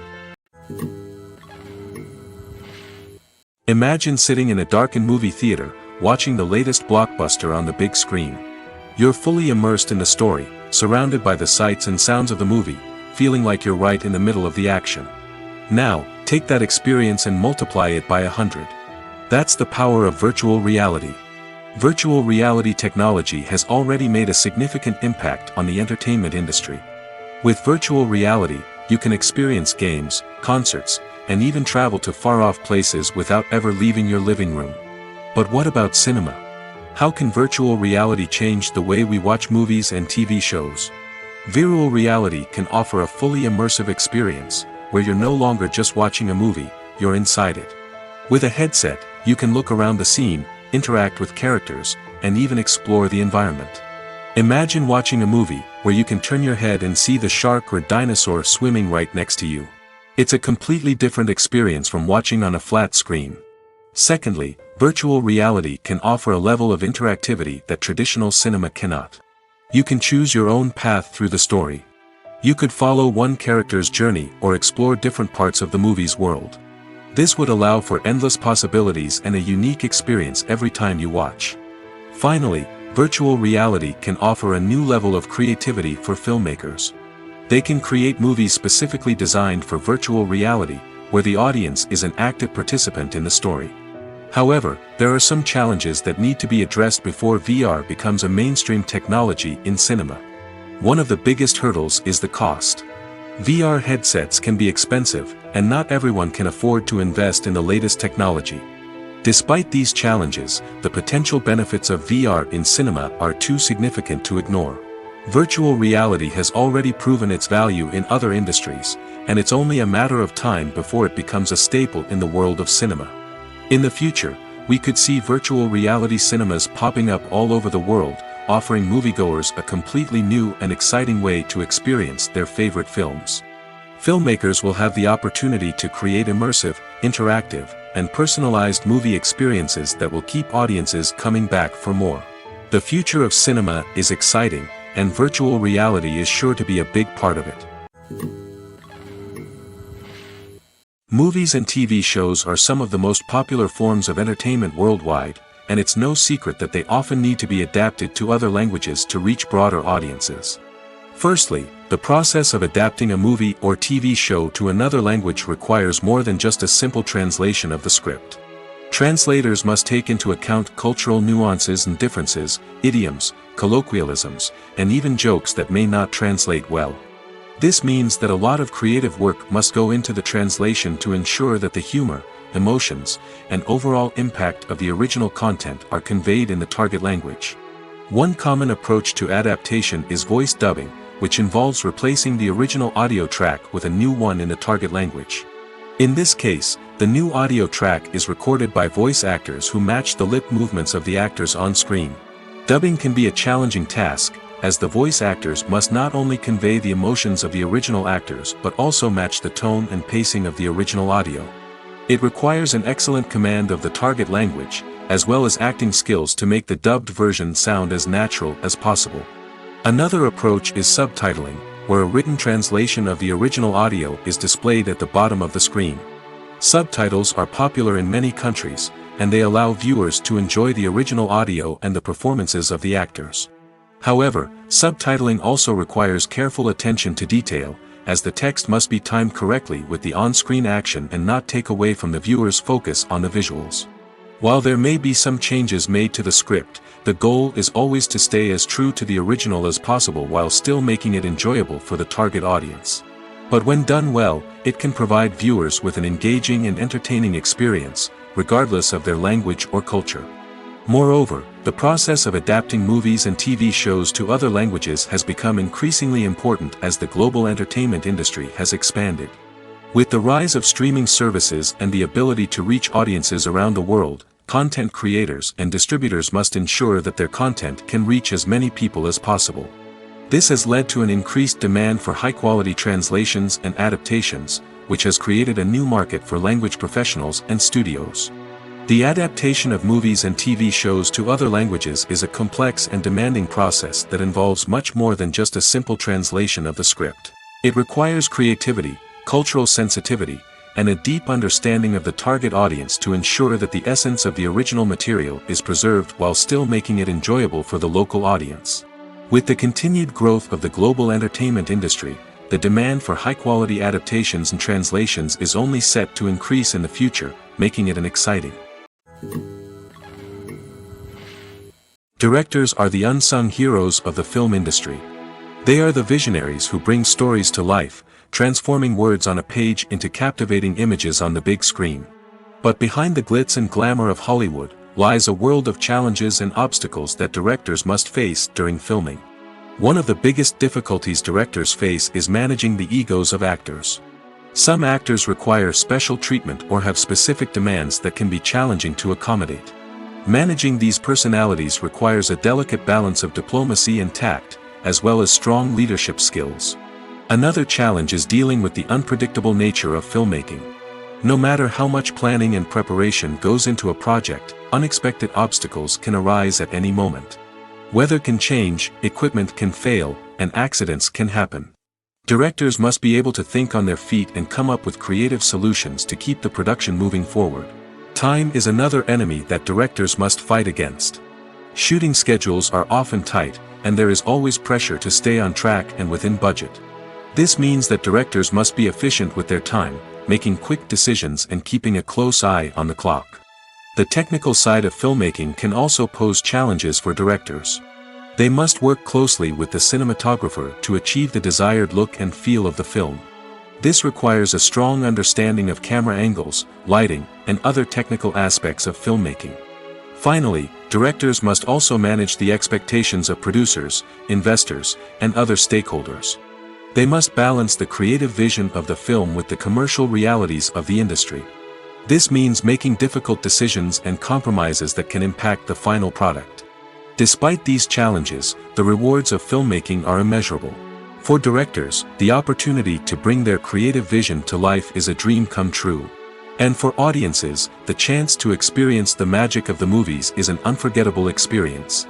Imagine sitting in a darkened movie theater, watching the latest blockbuster on the big screen. You're fully immersed in the story, surrounded by the sights and sounds of the movie, feeling like you're right in the middle of the action. Now, take that experience and multiply it by 100. That's the power of virtual reality. Virtual reality technology has already made a significant impact on the entertainment industry. With virtual reality, you can experience games, concerts, and even travel to far-off places without ever leaving your living room. But what about cinema? How can virtual reality change the way we watch movies and TV shows? Virtual reality can offer a fully immersive experience, where you're no longer just watching a movie, you're inside it. With a headset, you can look around the scene, interact with characters, and even explore the environment. Imagine watching a movie where you can turn your head and see the shark or dinosaur swimming right next to you. It's a completely different experience from watching on a flat screen. Secondly, virtual reality can offer a level of interactivity that traditional cinema cannot. You can choose your own path through the story. You could follow one character's journey or explore different parts of the movie's world. This would allow for endless possibilities and a unique experience every time you watch. Finally, virtual reality can offer a new level of creativity for filmmakers. They can create movies specifically designed for virtual reality, where the audience is an active participant in the story. However, there are some challenges that need to be addressed before VR becomes a mainstream technology in cinema. One of the biggest hurdles is the cost. VR headsets can be expensive, and not everyone can afford to invest in the latest technology. Despite these challenges, the potential benefits of VR in cinema are too significant to ignore. Virtual reality has already proven its value in other industries, and it's only a matter of time before it becomes a staple in the world of cinema. In the future, we could see virtual reality cinemas popping up all over the world, offering moviegoers a completely new and exciting way to experience their favorite films. Filmmakers will have the opportunity to create immersive, interactive, and personalized movie experiences that will keep audiences coming back for more. The future of cinema is exciting, and virtual reality is sure to be a big part of it. Movies and TV shows are some of the most popular forms of entertainment worldwide, and it's no secret that they often need to be adapted to other languages to reach broader audiences. Firstly, the process of adapting a movie or TV show to another language requires more than just a simple translation of the script. Translators must take into account cultural nuances and differences, idioms, colloquialisms, and even jokes that may not translate well. This means that a lot of creative work must go into the translation to ensure that the humor, emotions, and overall impact of the original content are conveyed in the target language. One common approach to adaptation is voice dubbing, which involves replacing the original audio track with a new one in the target language. In this case, the new audio track is recorded by voice actors who match the lip movements of the actors on screen. Dubbing can be a challenging task, as the voice actors must not only convey the emotions of the original actors but also match the tone and pacing of the original audio. It requires an excellent command of the target language, as well as acting skills to make the dubbed version sound as natural as possible. Another approach is subtitling, where a written translation of the original audio is displayed at the bottom of the screen. Subtitles are popular in many countries, and they allow viewers to enjoy the original audio and the performances of the actors. However, subtitling also requires careful attention to detail, as the text must be timed correctly with the on-screen action and not take away from the viewer's focus on the visuals. While there may be some changes made to the script, the goal is always to stay as true to the original as possible while still making it enjoyable for the target audience. But when done well, it can provide viewers with an engaging and entertaining experience, regardless of their language or culture. Moreover, the process of adapting movies and TV shows to other languages has become increasingly important as the global entertainment industry has expanded. With the rise of streaming services and the ability to reach audiences around the world, content creators and distributors must ensure that their content can reach as many people as possible. This has led to an increased demand for high-quality translations and adaptations, which has created a new market for language professionals and studios. The adaptation of movies and TV shows to other languages is a complex and demanding process that involves much more than just a simple translation of the script. It requires creativity, cultural sensitivity, and a deep understanding of the target audience to ensure that the essence of the original material is preserved while still making it enjoyable for the local audience. With the continued growth of the global entertainment industry, the demand for high-quality adaptations and translations is only set to increase in the future, making it an exciting. Directors are the unsung heroes of the film industry. They are the visionaries who bring stories to life, transforming words on a page into captivating images on the big screen. But behind the glitz and glamour of Hollywood lies a world of challenges and obstacles that directors must face during filming. One of the biggest difficulties directors face is managing the egos of actors. Some actors require special treatment or have specific demands that can be challenging to accommodate. Managing these personalities requires a delicate balance of diplomacy and tact, as well as strong leadership skills. Another challenge is dealing with the unpredictable nature of filmmaking. No matter how much planning and preparation goes into a project, unexpected obstacles can arise at any moment. Weather can change, equipment can fail, and accidents can happen. Directors must be able to think on their feet and come up with creative solutions to keep the production moving forward. Time is another enemy that directors must fight against. Shooting schedules are often tight, and there is always pressure to stay on track and within budget. This means that directors must be efficient with their time, making quick decisions and keeping a close eye on the clock. The technical side of filmmaking can also pose challenges for directors. They must work closely with the cinematographer to achieve the desired look and feel of the film. This requires a strong understanding of camera angles, lighting, and other technical aspects of filmmaking. Finally, directors must also manage the expectations of producers, investors, and other stakeholders. They must balance the creative vision of the film with the commercial realities of the industry. This means making difficult decisions and compromises that can impact the final product. Despite these challenges, the rewards of filmmaking are immeasurable. For directors, the opportunity to bring their creative vision to life is a dream come true. And for audiences, the chance to experience the magic of the movies is an unforgettable experience.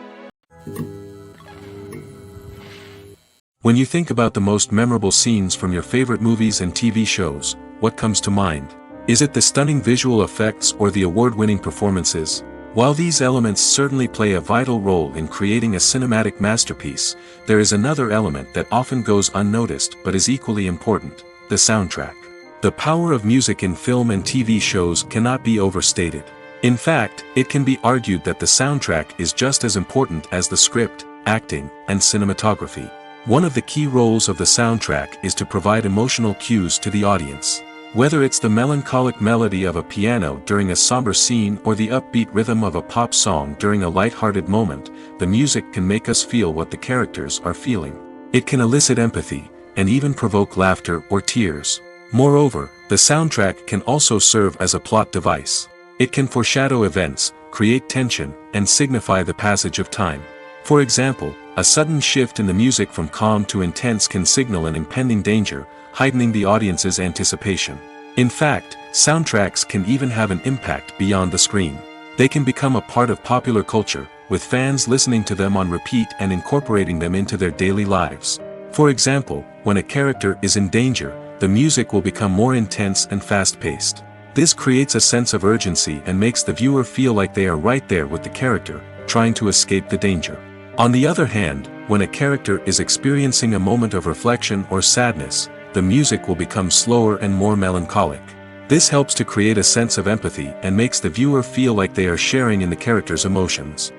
When you think about the most memorable scenes from your favorite movies and TV shows, what comes to mind? Is it the stunning visual effects or the award-winning performances? While these elements certainly play a vital role in creating a cinematic masterpiece, there is another element that often goes unnoticed but is equally important: the soundtrack. The power of music in film and TV shows cannot be overstated. In fact, it can be argued that the soundtrack is just as important as the script, acting, and cinematography. One of the key roles of the soundtrack is to provide emotional cues to the audience. Whether it's the melancholic melody of a piano during a somber scene or the upbeat rhythm of a pop song during a light-hearted moment, the music can make us feel what the characters are feeling. It can elicit empathy, and even provoke laughter or tears. Moreover, the soundtrack can also serve as a plot device. It can foreshadow events, create tension, and signify the passage of time. For example, a sudden shift in the music from calm to intense can signal an impending danger, heightening the audience's anticipation. In fact, soundtracks can even have an impact beyond the screen. They can become a part of popular culture, with fans listening to them on repeat and incorporating them into their daily lives. For example, when a character is in danger, the music will become more intense and fast-paced. This creates a sense of urgency and makes the viewer feel like they are right there with the character, trying to escape the danger. On the other hand, when a character is experiencing a moment of reflection or sadness, the music will become slower and more melancholic. This helps to create a sense of empathy and makes the viewer feel like they are sharing in the character's emotions.